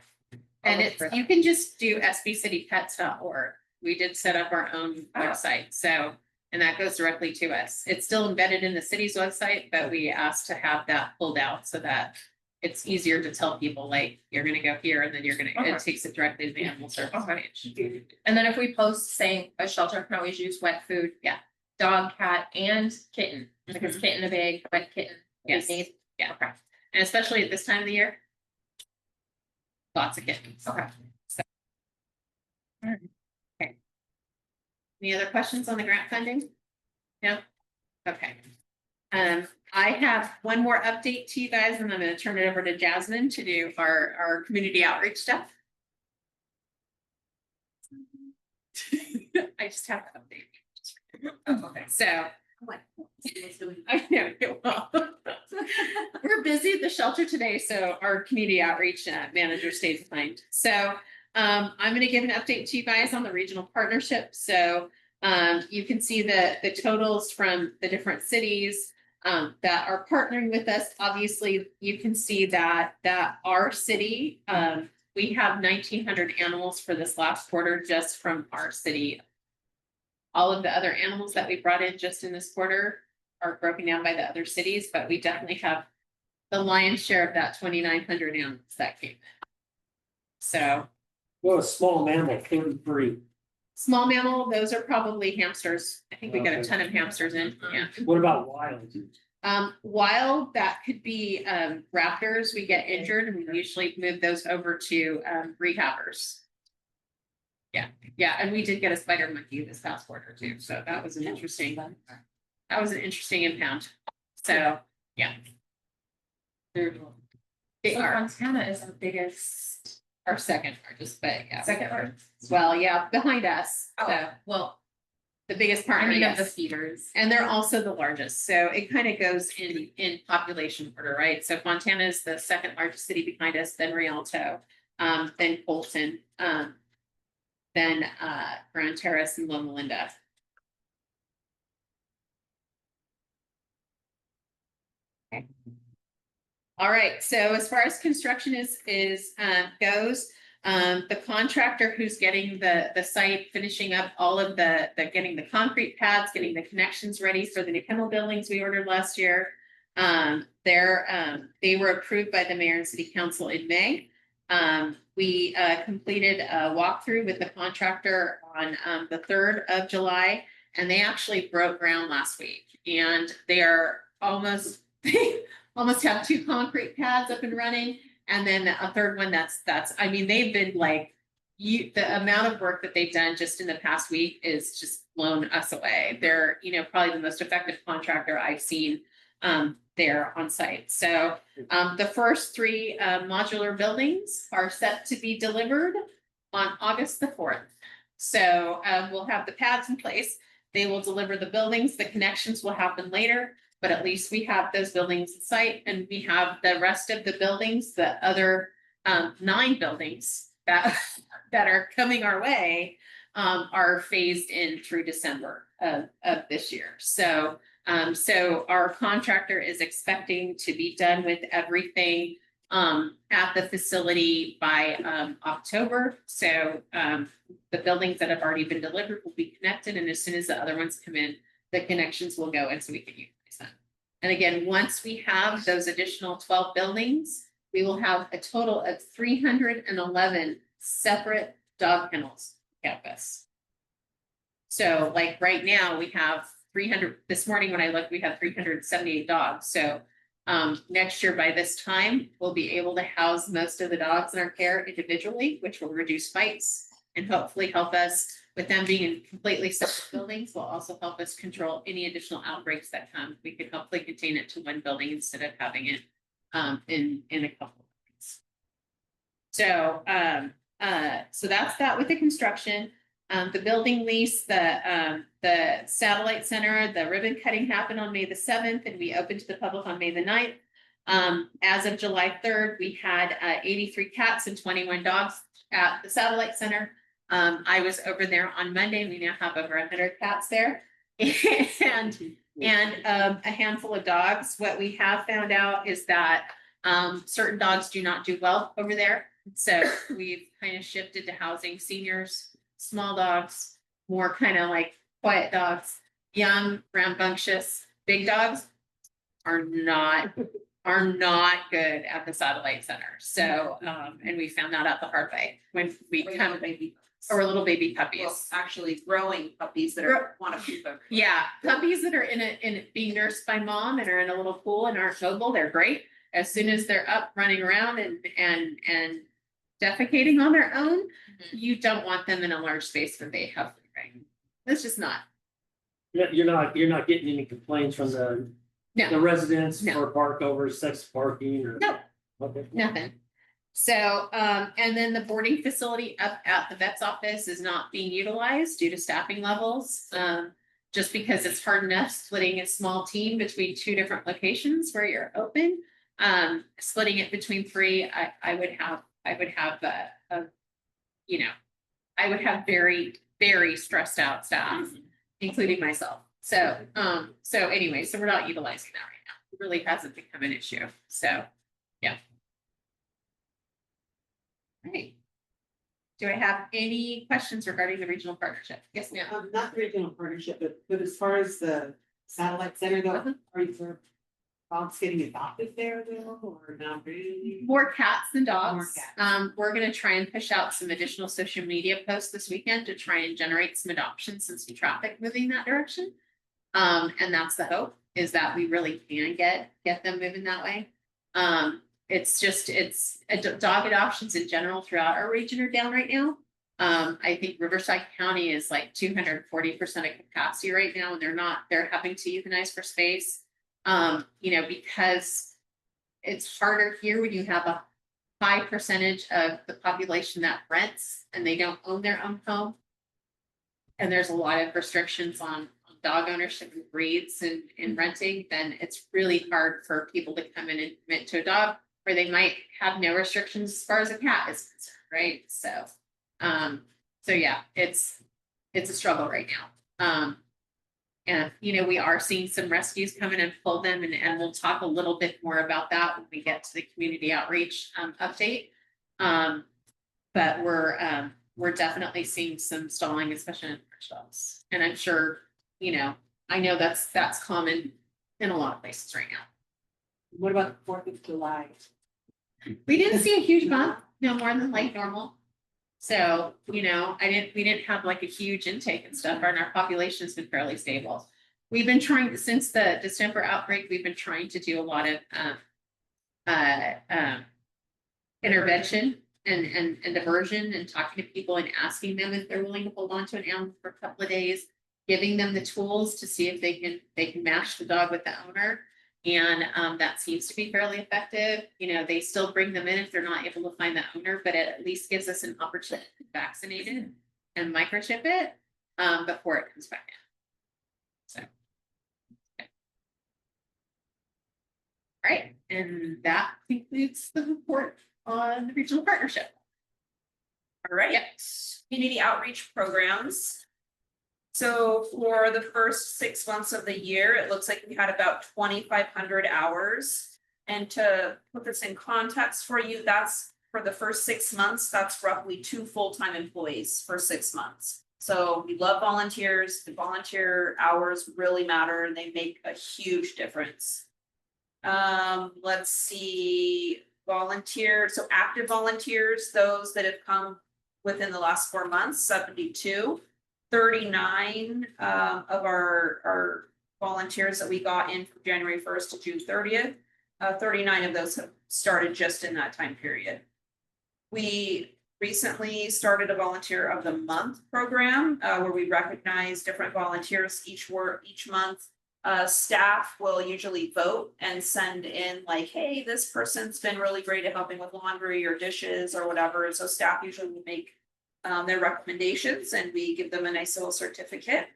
And I'll look it's, for that. you can just do sbcitypets.org. We did set up our own Oh. website, so, and that goes directly to us. It's still embedded in the city's website, but we asked to have that pulled out so that it's easier to tell people, like, you're gonna go here and then you're gonna, Okay. it takes it directly to the animal service Okay. page. And then if we post saying a shelter can always use wet food. Yeah. Dog, cat, and kitten, because kitten a big, wet kitten. Yes. Need- Yeah. Okay, And especially at this time of the year. Lots of kittens. okay. Any other questions on the grant funding? No? Okay. I have one more update to you guys, and I'm gonna turn it over to Jasmine to do our community outreach stuff. I just have to update. Okay, so. I know, well. We're busy at the shelter today, so our community outreach manager stayed behind. So I'm gonna give an update to you guys on the regional partnership. So you can see the totals from the different cities that are partnering with us. Obviously, you can see that our city, we have 1,900 animals for this last quarter just from our city. All of the other animals that we brought in just in this quarter are broken down by the other cities, but we definitely have the lion's share of that 2,900 animals that came in. So Well, a small mammal, 33. small mammal, those are probably hamsters. I think we got a Okay. ton of hamsters in, yeah. What about wild? Wild, that could be raptors. We get injured and we usually move those over to rehabbers. Yeah, and we did get a spider monkey this past quarter too, so that was an interesting impound. So, yeah. They So are Montana is our biggest, our second largest, but yeah. second largest. Well, yeah, behind us, so Oh, well, the biggest I partner, mean, of the yes. feeders. And they're also the largest, so it kind of goes in population order, right? So Montana is the second largest city behind us, then Rialto, then Colton, than Grand Terrace and Loma Linda. Okay. All right, so as far as construction goes, the contractor who's getting the site, finishing up all of getting the concrete pads, getting the connections ready for the new kennel buildings we ordered last year. They were approved by the mayor and city council in May. We completed a walkthrough with the contractor on the 3rd of July, and they actually broke ground last week, and they are almost have 2 concrete pads up and running, and then a third one I mean, they've been like, the amount of work that they've done just in the past week is just blown us away. They're, probably the most effective contractor I've seen there on site. So the first 3 modular buildings are set to be delivered on August the 4th. So we'll have the pads in place. They will deliver the buildings. The connections will happen later, but at least we have those buildings in sight, and we have the rest of the buildings, the other 9 buildings that are coming our way are phased in through December of this year. So our contractor is expecting to be done with everything at the facility by October. So the buildings that have already been delivered will be connected, and as soon as the other ones come in, the connections will go in so we can utilize them. And again, once we have those additional 12 buildings, we will have a total of 311 separate dog kennels on campus. So like right now we have 300, this morning when I looked, we have 378 dogs. So next year by this time, we'll be able to house most of the dogs in our care individually, which will reduce fights and hopefully help us with them being in completely separate buildings, will also help us control any additional outbreaks that come. We could hopefully contain it to one building instead of having it in a couple of buildings. So so that's that with the construction. The building lease, the satellite center, the ribbon cutting happened on May the 7th, and we opened to the public on May the 9th. As of July 3rd, we had 83 cats and 21 dogs at the satellite center. I was over there on Monday. We now have over 100 cats there and a handful of dogs. What we have found out is that certain dogs do not do well over there. So we've kind of shifted to housing seniors, small dogs, more kind of like quiet dogs, young, rambunctious. Big dogs are not good at the satellite center. So and we found that out the hard way when we come or little baby puppies. Well, actually growing puppies that want to poop over. Yeah, puppies that are in being nursed by mom and are in a little pool and aren't mobile, they're great. As soon as they're up running around and defecating on their own, you don't want them in a large space where they have food, right? It's just not. You're not getting any complaints from the residents for bark over sex parking or? No. Okay. Nothing. So, and then the boarding facility up at the vet's office is not being utilized due to staffing levels. Just because it's hard enough splitting a small team between 2 different locations where you're open. Splitting it between 3, I would have very, very stressed out staff, including myself. So anyway, so we're not utilizing that right now. It really hasn't become an issue. So, yeah. Right. Do I have any questions regarding the regional partnership? Yes, ma'am. Not the regional partnership, but as far as the satellite center though, are you dogs getting adopted there though, or not really? More cats than dogs. More cats. We're gonna try and push out some additional social media posts this weekend to try and generate some adoptions and some traffic moving that direction. And that's the hope, is that we really can get them moving that way. It's dog adoptions in general throughout our region are down right now. I think Riverside County is like 240% of capacity right now, and they're having to euthanize for space. Because it's harder here when you have a high percentage of the population that rents and they don't own their own home. And there's a lot of restrictions on dog ownership and breeds and renting, then it's really hard for people to come in and commit to a dog where they might have no restrictions as far as a cat is concerned, right? So So yeah, it's a struggle right now. And, you know, we are seeing some rescues come in and pull them, and we'll talk a little bit more about that when we get to the community outreach update. But we're definitely seeing some stalling, especially in workshops. And I'm sure, you know, I know that's common in a lot of places right now. What about the 4th of July? We didn't see a huge bump, no more than like normal. So, you know, we didn't have like a huge intake and stuff, and our population has been fairly stable. We've been trying, since the December outbreak, we've been trying to do a lot of intervention and diversion, and talking to people and asking them if they're willing to hold on to an animal for a couple of days, giving them the tools to see if they can match the dog with the owner. And that seems to be fairly effective. You know, they still bring them in if they're not able to find the owner, but it at least gives us an opportunity to vaccinate it and microchip it before it comes back in. So, okay. All right, and that concludes the report on the regional partnership. All right, community outreach programs. So for the first 6 months of the year, it looks like we had about 2,500 hours. And to put this in context for you, that's for the first 6 months, that's roughly 2 full-time employees for 6 months. So we love volunteers. The volunteer hours really matter, and they make a huge difference. Let's see, volunteers, so active volunteers, those that have come within the last 4 months, 72. 39 of our volunteers that we got in from January 1st to June 30th. 39 of those have started just in that time period. We recently started a volunteer of the month program where we recognize different volunteers each month. Staff will usually vote and send in like, hey, this person's been really great at helping with laundry or dishes or whatever. So staff usually will make their recommendations, and we give them a nice little certificate.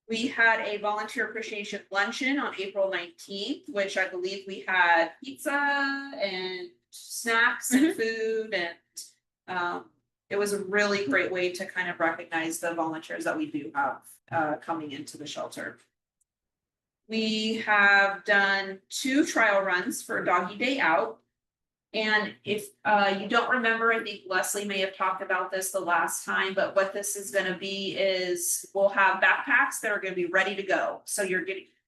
We had a volunteer appreciation luncheon on April 19th, which I believe we had pizza and snacks and food, and it was a really great way to kind of recognize the volunteers that we do have coming into the shelter. We have done 2 trial runs for Doggy Day Out. And if you don't remember, I think Leslie may have talked about this the last time, but what this is going to be is we'll have backpacks that are going to be ready to go. So you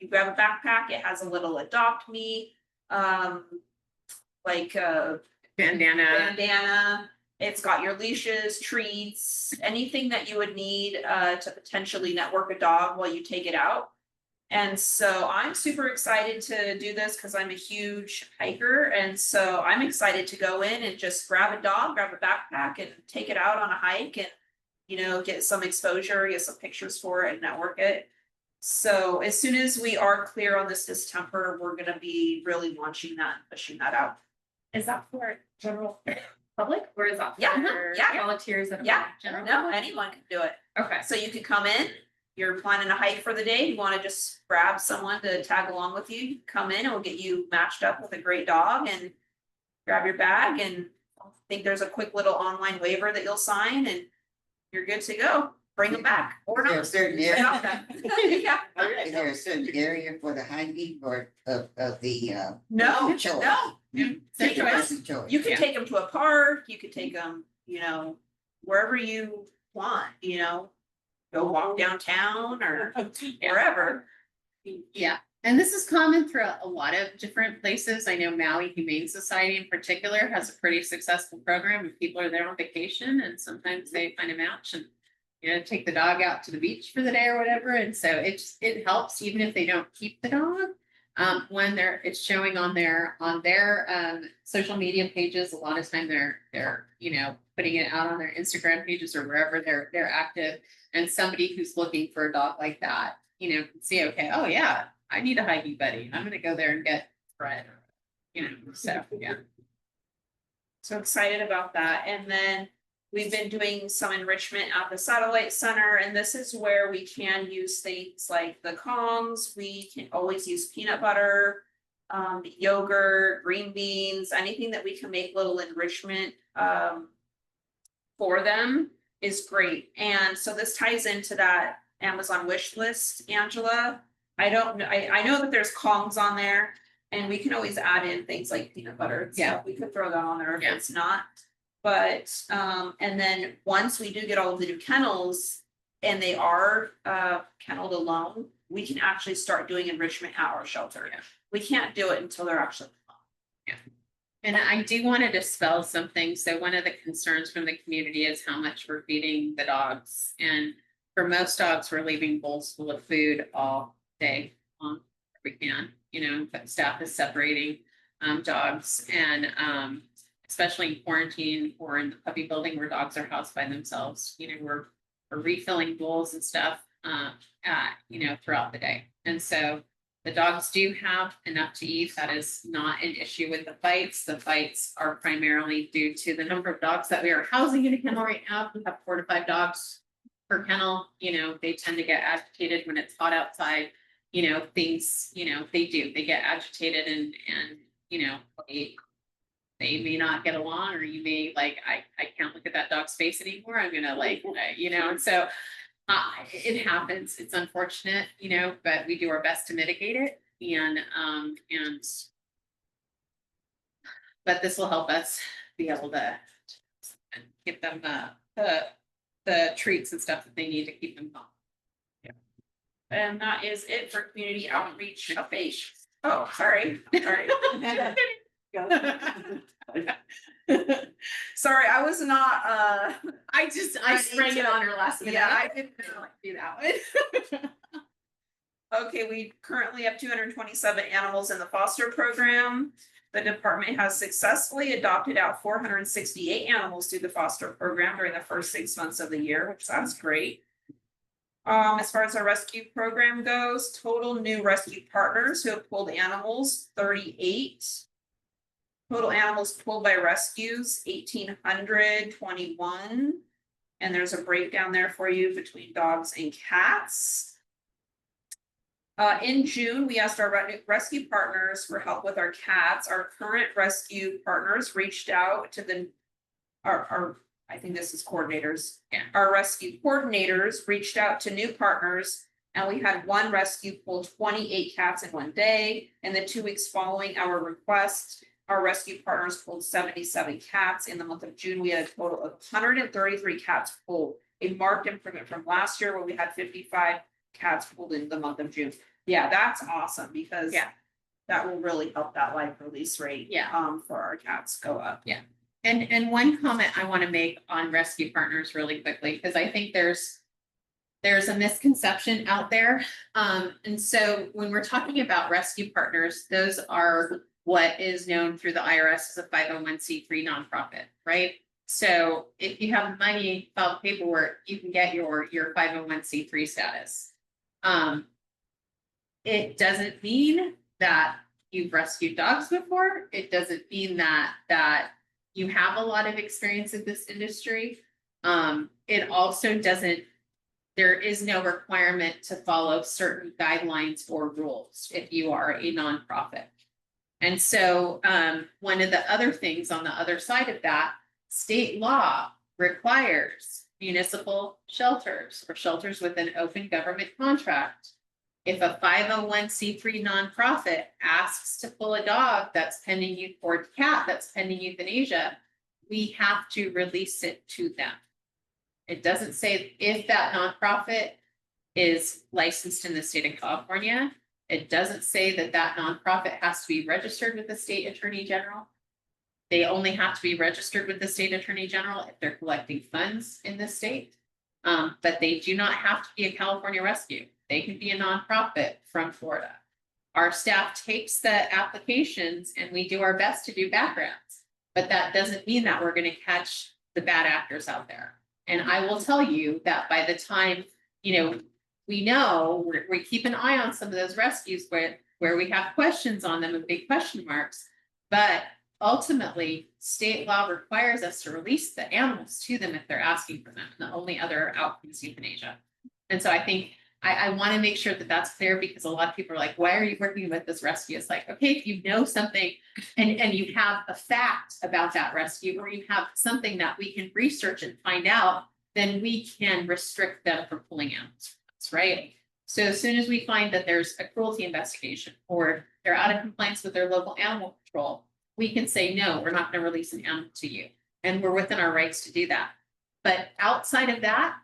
grab a backpack, it has a little adopt me, like a bandana. It's got your leashes, treats, anything that you would need to potentially network a dog while you take it out. And so I'm super excited to do this because I'm a huge hiker. And so I'm excited to go in and just grab a dog, grab a backpack, and take it out on a hike and, you know, get some exposure, get some pictures for it and network it. So as soon as we are clear on this distemper, we're going to be really launching that and pushing that out. Is that for general public, or is that for Yeah. volunteers and general? No, anyone can do it. Okay. So you can come in. You're planning a hike for the day, you want to just grab someone to tag along with you, come in and we'll get you matched up with a great dog and grab your bag, and I think there's a quick little online waiver that you'll sign and you're good to go. Bring them back or Is there not. a certain area? Yeah. Is there a certain area for the hiking or of the No, choice? no. Their Take choice. Person's choice. You can Yeah. take them to a park, you could take them, you know, wherever you want, you know, go walk downtown or wherever. Yeah, and this is common throughout a lot of different places. I know Maui Humane Society in particular has a pretty successful program, and people are there on vacation, and sometimes they find a match and, you know, take the dog out to the beach for the day or whatever. And so it helps even if they don't keep the dog. When it's showing on their social media pages, a lot of time they're you know, putting it out on their Instagram pages or wherever they're active. And somebody who's looking for a dog like that, you know, can see, okay, oh yeah, I need a hiking buddy. I'm gonna go there and get Fred, you know, so yeah. So excited about that. And then we've been doing some enrichment at the satellite center, and this is where we can use things like the Kongs. We can always use peanut butter, yogurt, green beans, anything that we can make little enrichment for them. is great. And so this ties into that Amazon wish list, Angela. I don't know, I know that there's Kongs on there and we can always add in things like peanut butter and Yeah. stuff. We could throw that on there if Yeah. it's not. But, and then once we do get all of the new kennels and they are, kenneled alone, we can actually start doing enrichment at our shelter. Yeah. We can't do it until they're actually. And I do want to dispel something. So one of the concerns from the community is how much we're feeding the dogs. And for most dogs, we're leaving bowls full of food all day long. If we can, but staff is separating dogs and especially in quarantine or in the puppy building where dogs are housed by themselves. We're refilling bowls and stuff throughout the day. And so the dogs do have enough to eat. That is not an issue with the fights. The fights are primarily due to the number of dogs that we are housing in a kennel right now. We have 4 to 5 dogs per kennel. They tend to get agitated when it's hot outside. Things, they get agitated and they may not get along, or you may I can't look at that dog's face anymore. I'm gonna and so it happens. It's unfortunate, but we do our best to mitigate it. But this will help us be able to give them the treats and stuff that they need to keep them calm. And that is it for community outreach update. Oh, sorry. Sorry, I was not, I sprang it on her last minute. Yeah, I didn't do that one. okay, we currently have 227 animals in the foster program. The department has successfully adopted out 468 animals through the foster program during the first 6 months of the year, which that's great. As far as our rescue program goes, total new rescue partners who have pulled animals, 38. Total animals pulled by rescues, 1,821. And there's a breakdown there for you between dogs and cats. In June, we asked our rescue partners for help with our cats. Our current rescue partners reached out to our I think this is coordinators. Yeah. Our rescue coordinators reached out to new partners, and we had one rescue pull 28 cats in one day. In the 2 weeks following our request, our rescue partners pulled 77 cats. In the month of June, we had a total of 133 cats pulled, a marked improvement from last year where we had 55 cats pulled in the month of June. Yeah, that's awesome because that will really help that life release rate for our cats go up. Yeah. And one comment I want to make on rescue partners really quickly, because I think there's a misconception out there. And so when we're talking about rescue partners, those are what is known through the IRS as a 501c3 nonprofit, right? So if you have money, file paperwork, you can get your 501c3 status. It doesn't mean that you've rescued dogs before. It doesn't mean that you have a lot of experience in this industry. It also doesn't, there is no requirement to follow certain guidelines or rules if you are a nonprofit. And so one of the other things on the other side of that, state law requires municipal shelters or shelters with an open government contract. If a 501c3 nonprofit asks to pull a dog that's pending or cat that's pending euthanasia, we have to release it to them. It doesn't say if that nonprofit is licensed in the state of California. It doesn't say that that nonprofit has to be registered with the state attorney general. They only have to be registered with the state attorney general if they're collecting funds in the state. But they do not have to be a California rescue. They can be a nonprofit from Florida. Our staff takes the applications and we do our best to do backgrounds, but that doesn't mean that we're going to catch the bad actors out there. And I will tell you that by the time, we keep an eye on some of those rescues where we have questions on them and big question marks, but ultimately state law requires us to release the animals to them if they're asking for them. And the only other outcome is euthanasia. And so I think I want to make sure that that's clear, because a lot of people are like, why are you working with this rescue? It's like, okay, if you know something and you have a fact about that rescue, or you have something that we can research and find out then we can restrict them from pulling animals from us, right? So as soon as we find that there's a cruelty investigation or they're out of compliance with their local animal control, we can say, no, we're not gonna release an animal to you. And we're within our rights to do that. But outside of that,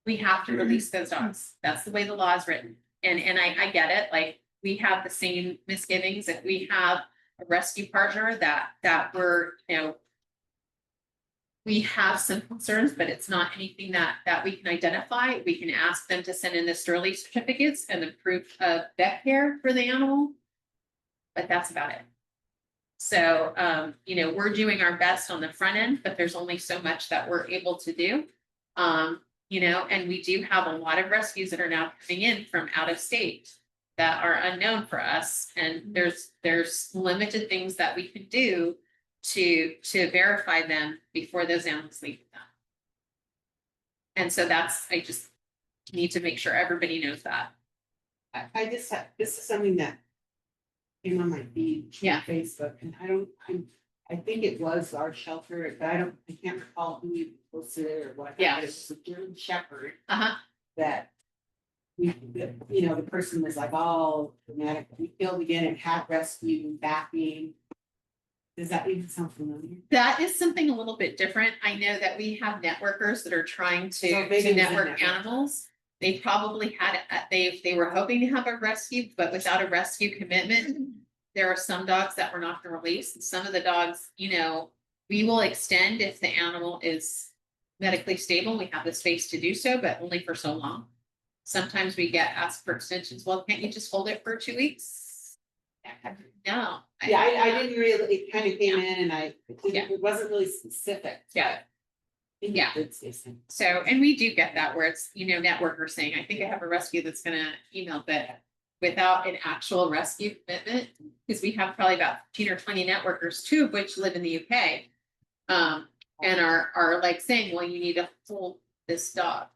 we have to release those dogs. That's the way the law is written. And I get it, like, we have the same misgivings if we have a rescue partner that we're, we have some concerns, but it's not anything that we can identify. We can ask them to send in the sterility certificates and the proof of vet care for the animal. But that's about it. So, we're doing our best on the front end, but there's only so much that we're able to do. And we do have a lot of rescues that are now coming in from out of state that are unknown for us. And there's limited things that we can do to verify them before those animals leave them. And so I just need to make sure everybody knows that. I just have, this is something that came on my feed. Yeah. On Facebook, and I think it was our shelter, but I can't recall who we posted it or what. Yeah. It was a German Shepherd Uh-huh. that the person was like all dramatic, we killed again and had rescue backing. Does that even sound familiar? That is something a little bit different. I know that we have networkers that are trying So to maybe it was a network network. animals. They probably had, they were hoping to have a rescue, but without a rescue commitment, there are some dogs that we're not gonna release. And some of the dogs, we will extend if the animal is medically stable. We have the space to do so, but only for so long. Sometimes we get asked for extensions. Well, can't you just hold it for 2 weeks? No. Yeah, I didn't really, it kind of came in and Yeah. it wasn't really specific. Yeah. Yeah. So, and we do get that where it's, networkers saying, I think I have a rescue that's gonna email, but without an actual rescue commitment, because we have probably about 15 or 20 networkers, 2 of which live in the UK. And are like saying, well, you need to pull this dog.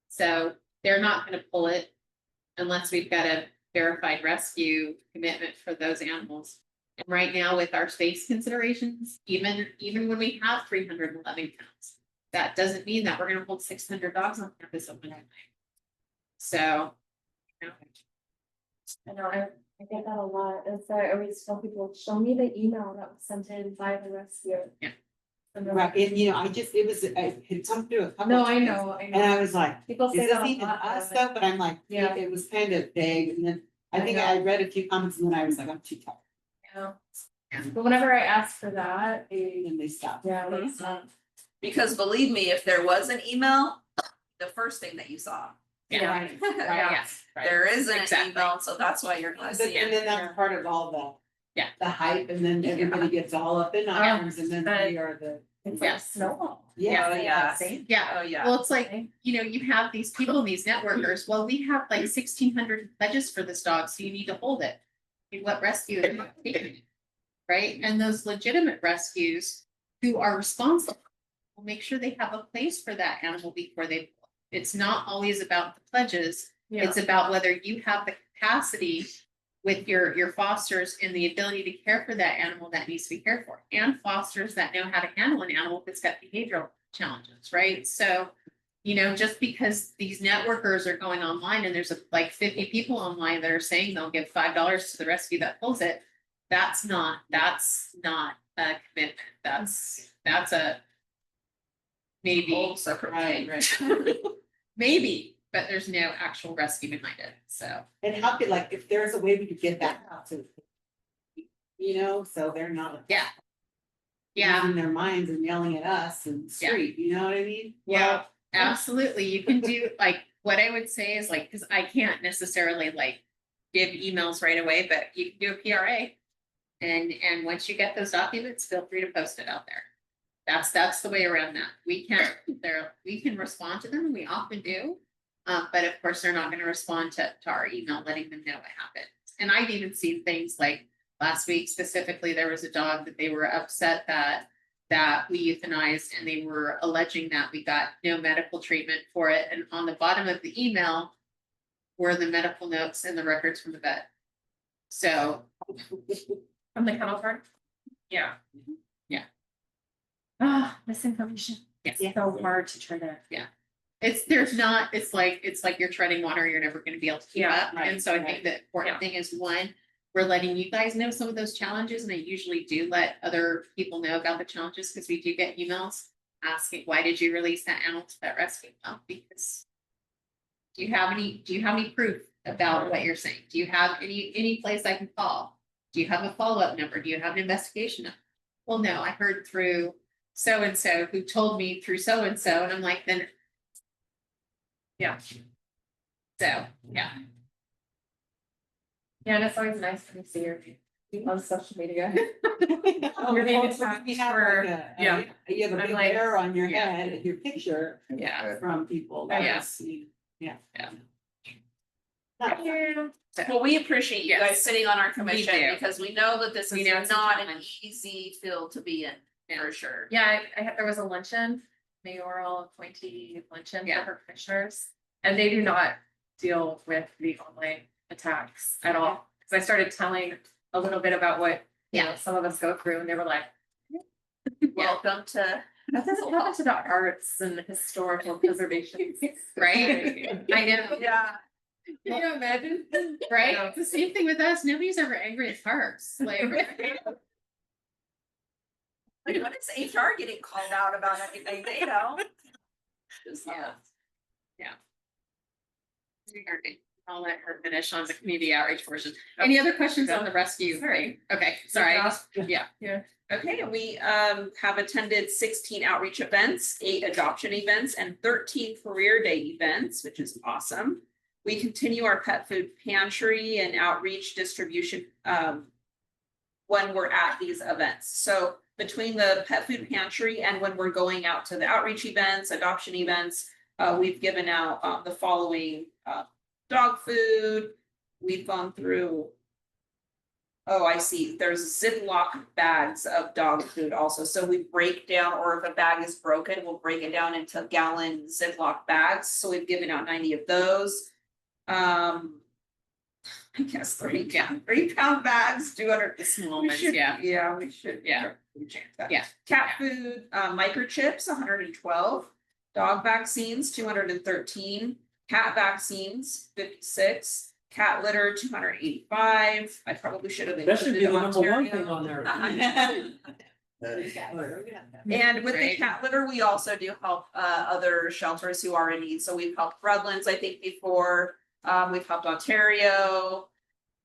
So they're not gonna pull it unless we've got a verified rescue commitment for those animals. And right now with our space considerations, even when we have 311 pounds, that doesn't mean that we're gonna hold 600 dogs on campus at one time. So, I know, I get that a lot, and so I always tell people, show me the email that was sent in by the rescue. Yeah. And they're Right, like, and it had come through a couple. no, I times, know, And I was like, People is say this that a even lot. us stuff? But I'm like, Yeah. it was kind of vague, and then I I think know. I read a few comments and then I was like, I'm too tired, But whenever I ask for that, and then they stopped. yeah, Mhm. it's not. Because believe me, if there was an email, the first thing that you saw. Yeah. Right, Yeah. yes, right. There isn't an Exactly. email, so that's why you're gonna But see and it. then that's part of all the. Yeah. The hype, and then everybody gets all up in arms, and then but- we are the. It's Yeah. like snowball. Yeah, Oh, yeah. Yeah. Oh, yeah. Well, it's like, you have these people, these networkers, well, we have like 1,600 pledges for this dog, so you need to hold it. What rescue is it taking? Right? And those legitimate rescues who are responsible will make sure they have a place for that animal before they. It's not always about the pledges. Yeah. It's about whether you have the capacity with your fosters and the ability to care for that animal that needs to be cared for, and fosters that know how to handle an animal that's got behavioral challenges, right? So, just because these networkers are going online and there's like 50 people online that are saying they'll give $5 to the rescue that pulls it, that's not a commitment. That's a maybe. Whole separate right, thing. right. Maybe, but there's no actual rescue behind it, so. And how could, like, if there's a way we could get that out to. So they're not. Yeah. Yeah, Losing their minds and yelling at us in the Yeah. street, you know what I mean? yeah, absolutely. You can do, like, what I would say is like, because I can't necessarily like give emails right away, but you can do a PRA. And once you get those documents, feel free to post it out there. That's the way around that. We can respond to them, and we often do. But of course, they're not gonna respond to our email, letting them know what happened. And I've even seen things like last week specifically, there was a dog that they were upset that we euthanized, and they were alleging that we got no medical treatment for it. And on the bottom of the email were the medical notes and the records from the vet. So, From the kennel card? yeah. Ah, misinformation. It's so hard to try to. It's like you're treading water, you're never gonna be able to keep Yeah, up. right, And so I think the important thing is, one, we're letting you guys know some of those challenges, and I usually do let other people know about the challenges, because we do get emails asking, why did you release that animal to that rescue? Well, because do you have any proof about what you're saying? Do you have any place I can call? Do you have a follow-up number? Do you have an investigation number? Well, no, I heard through so-and-so who told me through so-and-so, and I'm like, then. Yeah. So, yeah. Yeah, and it's always nice when you see your people on social media. Oh, You're being well, attacked we have for- like a- yeah. You have a I'm big like- arrow on your Yeah. head and your picture Yeah. from people. Yeah. That's, yeah. Yeah. Well, we appreciate you guys Yes. sitting on our We commission do. because we know that this We is know it's a not an challenge. easy field to be in, for sure. Yeah, there was a luncheon, mayoral appointee luncheon for Yeah. her commissioners. And they do not deal with the online attacks at all. Cause I started telling a little bit about what, some of us go through, and they were like, Welcome to. that doesn't happen to the arts and historical preservation. Right? I know. Yeah. Can you imagine? Right? Yeah. It's the same thing with us. Nobody's ever angry at parks. Like, Like, what is HR getting called out about anything, you know? Just, yeah. I'll let her finish on the community outreach portion. Any other questions on the rescue? Sorry. Okay, sorry. Yeah. Okay, and we have attended 16 outreach events, 8 adoption events, and 13 career day events, which is awesome. We continue our pet food pantry and outreach distribution when we're at these events. So between the pet food pantry and when we're going out to the outreach events, adoption events, we've given out the following dog food. We've gone through. Oh, I see. There's Ziploc bags of dog food also. So we break down, or if a bag is broken, we'll break it down into gallon Ziploc bags. So we've given out 90 of those. I guess 3-pound bags, 200. The small We ones, should, yeah. yeah, we should. Yeah. we change that. Yeah. Cat food, microchips, 112. Dog vaccines, 213. Cat vaccines, 56. Cat litter, 285. I probably should have That should be the included number one Ontario. thing on there. And with the Right. cat litter, we also do help other shelters who are in need. So we've helped Redlands, I think, before. We've helped Ontario.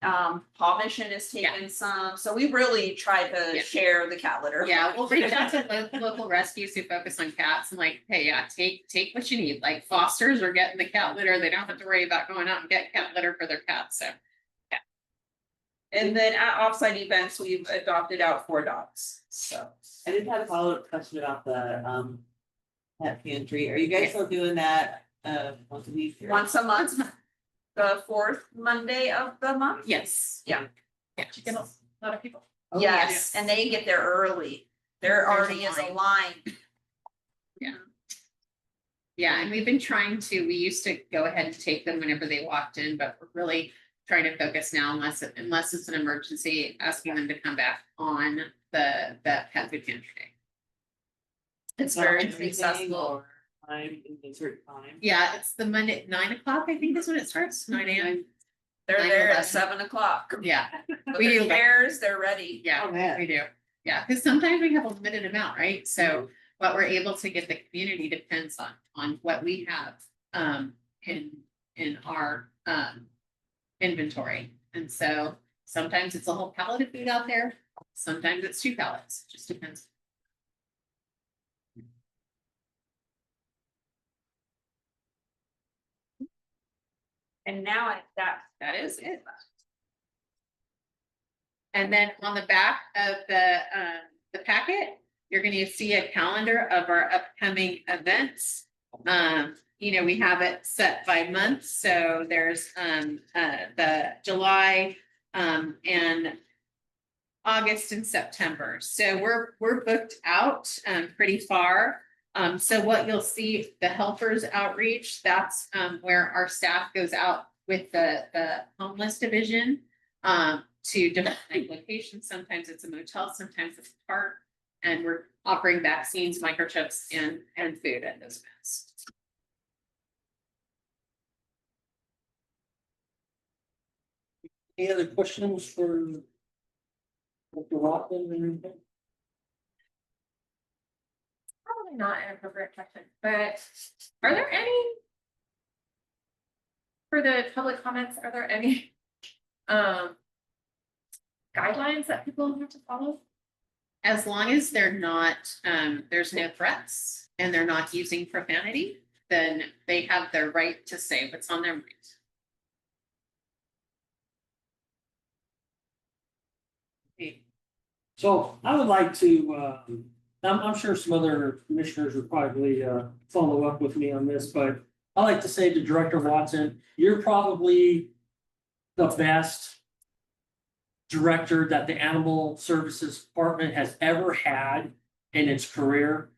Paw Mission has taken some. So we really try to Yeah. share the cat litter. Yeah, we'll reach out to local rescues who focus on cats and like, hey, yeah, take what you need. Like fosters are getting the cat litter. They don't have to worry about going out and get cat litter for their cats. So And then at offsite events, we've adopted out 4 dogs. So I did have a follow-up question about the pet pantry. Are you guys still doing that once a week? or- once a month, the 4th Monday of the month. yes. Yeah. Yeah. You get a lot of people. Oh, Yes, and they get there early. There There's a already is a line. Yeah, and we've been trying to, we used to go ahead and take them whenever they walked in, but we're really trying to focus now unless it's an emergency, asking them to come back on the pet food pantry. It's Not very everything accessible. or Time in a certain time. Yeah, it's the Monday at 9 o'clock, I think is when it starts, 9 a.m. They're 9, there 11. at 7 o'clock. Yeah, With We their do. chairs, they're ready. yeah, Oh, man. we do. Yeah, because sometimes we have a limited amount, right? So what we're able to get the community depends on what we have in our inventory. And so sometimes it's a whole pallet of food out there, sometimes it's 2 pallets, just depends. And now that is it. And then on the back of the packet, you're gonna see a calendar of our upcoming events. We have it set by month, so there's the July and August and September. So we're booked out pretty far. So what you'll see, the helpers outreach, that's where our staff goes out with the homeless division to different locations. Sometimes it's a motel, sometimes it's a park. and we're offering vaccines, microchips, and food at those events. Any other questions for Dr. Watson or anything? Probably not an appropriate question, but are there any? For the public comments, are there any guidelines that people have to follow? As long as they're not, there's no threats and they're not using profanity, then they have their right to say what's on their mind. So I would like to, I'm sure some other commissioners would probably follow up with me on this, but I like to say to Director Watson, you're probably the best director that the Animal Services Department has ever had in its career.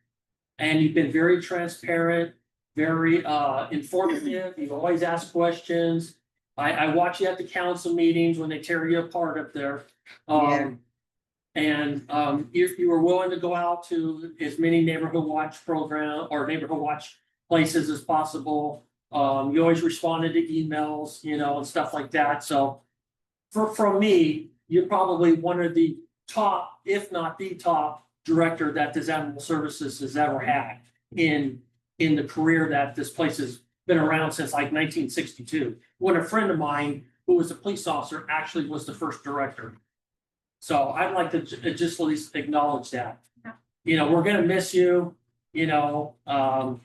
And you've been very transparent, very informative. You always ask questions. I watch you at the council meetings when they tear you apart up there. And you were willing to go out to as many neighborhood watch program or neighborhood watch places as possible. You always responded to emails, and stuff like that. So from me, you're probably one of the top, if not the top director that this Animal Services has ever had in the career that this place has been around since like 1962. When a friend of mine who was a police officer actually was the first director. So I'd like to just at least acknowledge that. We're gonna miss you, I'm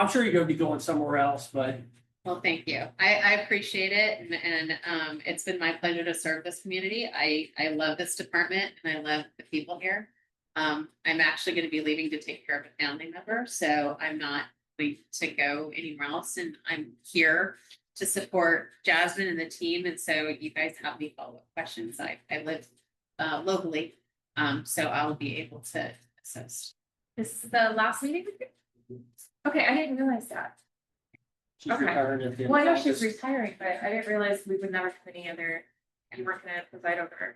sure you're gonna be going somewhere else, but. Well, thank you. I appreciate it. And it's been my pleasure to serve this community. I love this department and I love the people here. I'm actually going to be leaving to take care of a family member, so I'm not going to go anywhere else. And I'm here to support Jasmine and the team. And so you guys have any follow-up questions. I live locally, so I'll be able to assist. This is the last meeting with you? Okay, I didn't realize that. She's Okay. retiring at the end Well, I know of she's August. retiring, but I didn't realize we would never have any other, you weren't gonna preside over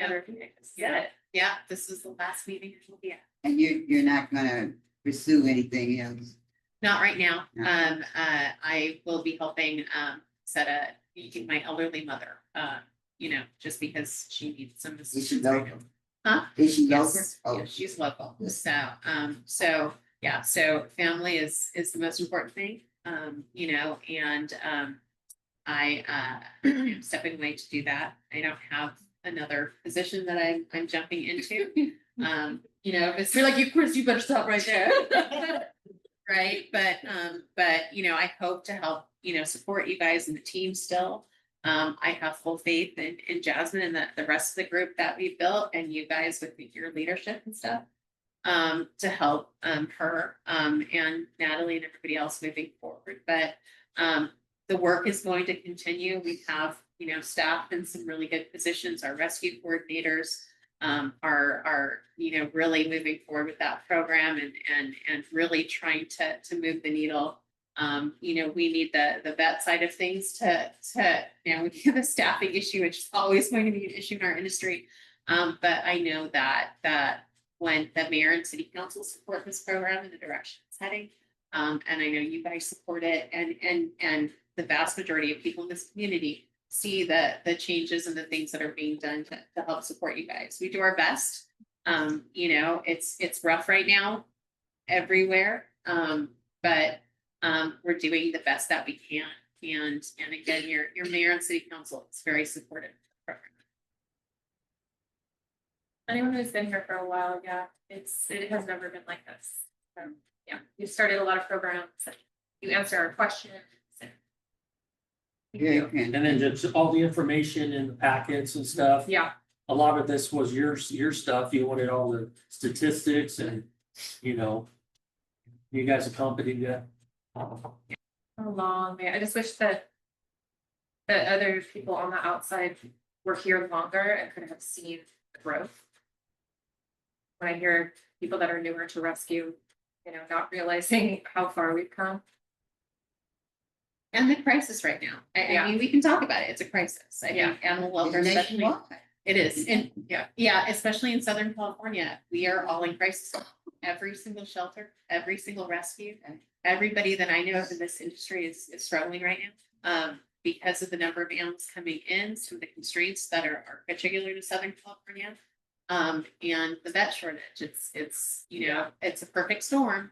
other meetings. Yeah, this is the last meeting we'll be at. And you're not gonna pursue anything else? Not right now. No. I will be helping set my elderly mother, just because she needs some Is she assistance right now. local? Huh? Is she local? Yes, Oh, yeah, she's local. So family is the most important thing, and I am stepping away to do that. I don't have another position that I'm jumping into. If you're like, of course, you better stop right there. Right, but I hope to help, support you guys and the team still. I have full faith in Jasmine and the rest of the group that we've built and you guys with your leadership and stuff. To help her and Natalie and everybody else moving forward. But the work is going to continue. We have, staff in some really good positions. Our rescue coordinators are really moving forward with that program and really trying to move the needle. We need the vet side of things we have a staffing issue, which is always going to be an issue in our industry. But I know that when the mayor and city council support this program and the direction it's heading, and I know you guys support it, and the vast majority of people in this community see the changes and the things that are being done to help support you guys. We do our best. It's rough right now everywhere, but we're doing the best that we can. And again, your mayor and city council is very supportive of the program. Anyone who's been here for a while, it has never been like this. You started a lot of programs, and you answer our questions. very good. And then just all the information in the packets and stuff. Yeah, A lot of this was your stuff. You wanted all the statistics and, you guys accompanied that. a long way. I just wish that other people on the outside were here longer and could have seen the growth. When I hear people that are newer to rescue, not realizing how far we've come. And the crisis right now. I Yeah. mean, we can talk about it. It's a crisis. I Yeah. think animal welfare It's especially. nationwide. It is, and yeah, especially in Southern California, we are all in crisis. Every single shelter, every single rescue, and everybody that I know of in this industry is struggling right now. Because of the number of animals coming in, some of the constraints that are particular to Southern California. And the vet shortage, it's, you know, it's a perfect storm.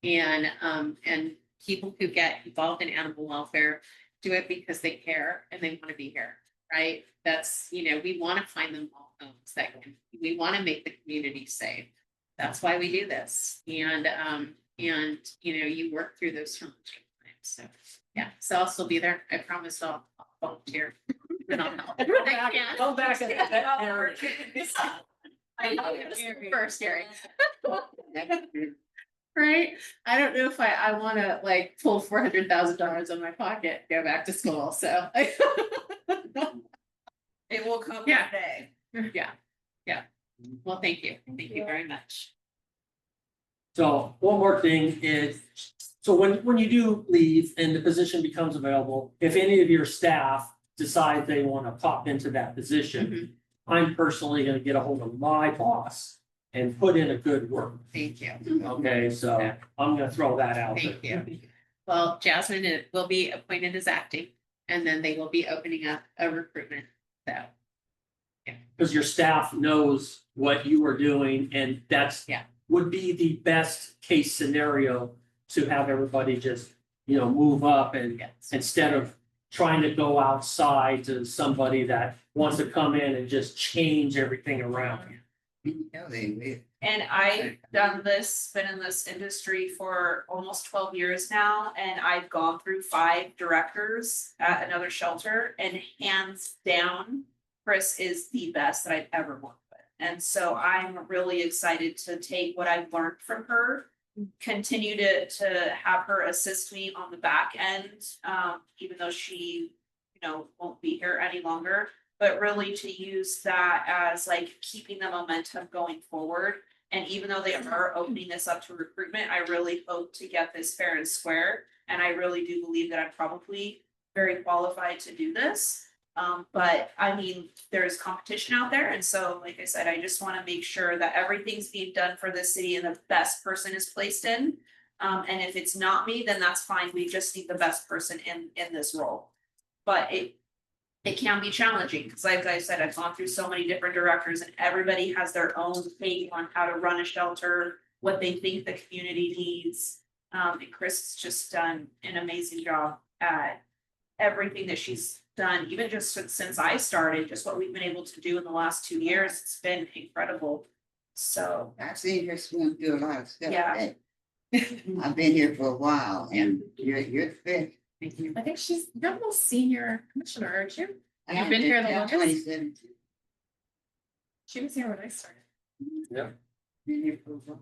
And people who get involved in animal welfare do it because they care and they want to be here, right? That's, you know, we want to find them all homes that we want to make the community safe. That's why we do this. And you know, you work through those challenging times. So yeah, so I'll still be there. I promise I'll volunteer. And I'll help. Go back and that area. I know it's first, Gary. Right? I don't know if I want to like pull $400,000 out of my pocket, go back to school. So It will come Yeah. one day. yeah. Well, thank you. Thank you very much. So one more thing is, so when you do leave and the position becomes available, if any of your staff decide they want to pop into that position, I'm personally gonna get a hold of my boss and put in a good word. Thank you. Okay, so I'm gonna throw that out there. Thank you. Well, Jasmine will be appointed as acting, and then they will be opening up a recruitment. So Because your staff knows what you are doing, and that's Yeah. would be the best case scenario to have everybody just, you know, move up and yes. instead of trying to go outside to somebody that wants to come in and just change everything around. You know they will. And I've done this, been in this industry for almost 12 years now, and I've gone through 5 directors at another shelter, and hands down, Chris is the best that I've ever worked with. And so I'm really excited to take what I've learned from her, continue to have her assist me on the back end, even though she, you know, won't be here any longer. But really to use that as like keeping the momentum going forward. And even though they are opening this up to recruitment, I really hope to get this fair and square. And I really do believe that I'm probably very qualified to do this. But I mean, there's competition out there. And so, like I said, I just want to make sure that everything's being done for the city and the best person is placed in. And if it's not me, then that's fine. We just need the best person in this role. But it can be challenging because like I said, I've gone through so many different directors and everybody has their own take on how to run a shelter, what they think the community needs. And Chris has just done an amazing job at everything that she's done, even just since I started, just what we've been able to do in the last 2 years. It's been incredible. So I've seen her swim through a lot of stuff. Yeah. I've been here for a while and you're fit. Thank you. I think she's the most senior commissioner, aren't you? You've been here the longest? 2017. She was here when I started. Been here for a while.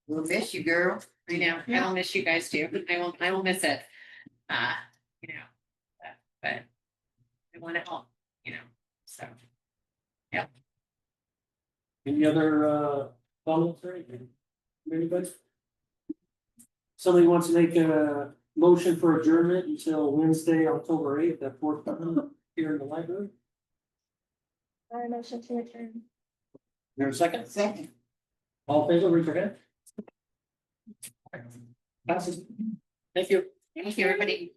We'll miss you, girl. I know, I will miss you guys too. I will miss it. You know, but I want to help, you know, so. Any other comments or anything? Anybody? Somebody wants to make a motion for adjournment until Wednesday, October 8th at 4 p.m. here in the library? I motion to adjourn. There a second? Second. All in favor, raise your hand. Passes. Thank you. Thank you, everybody.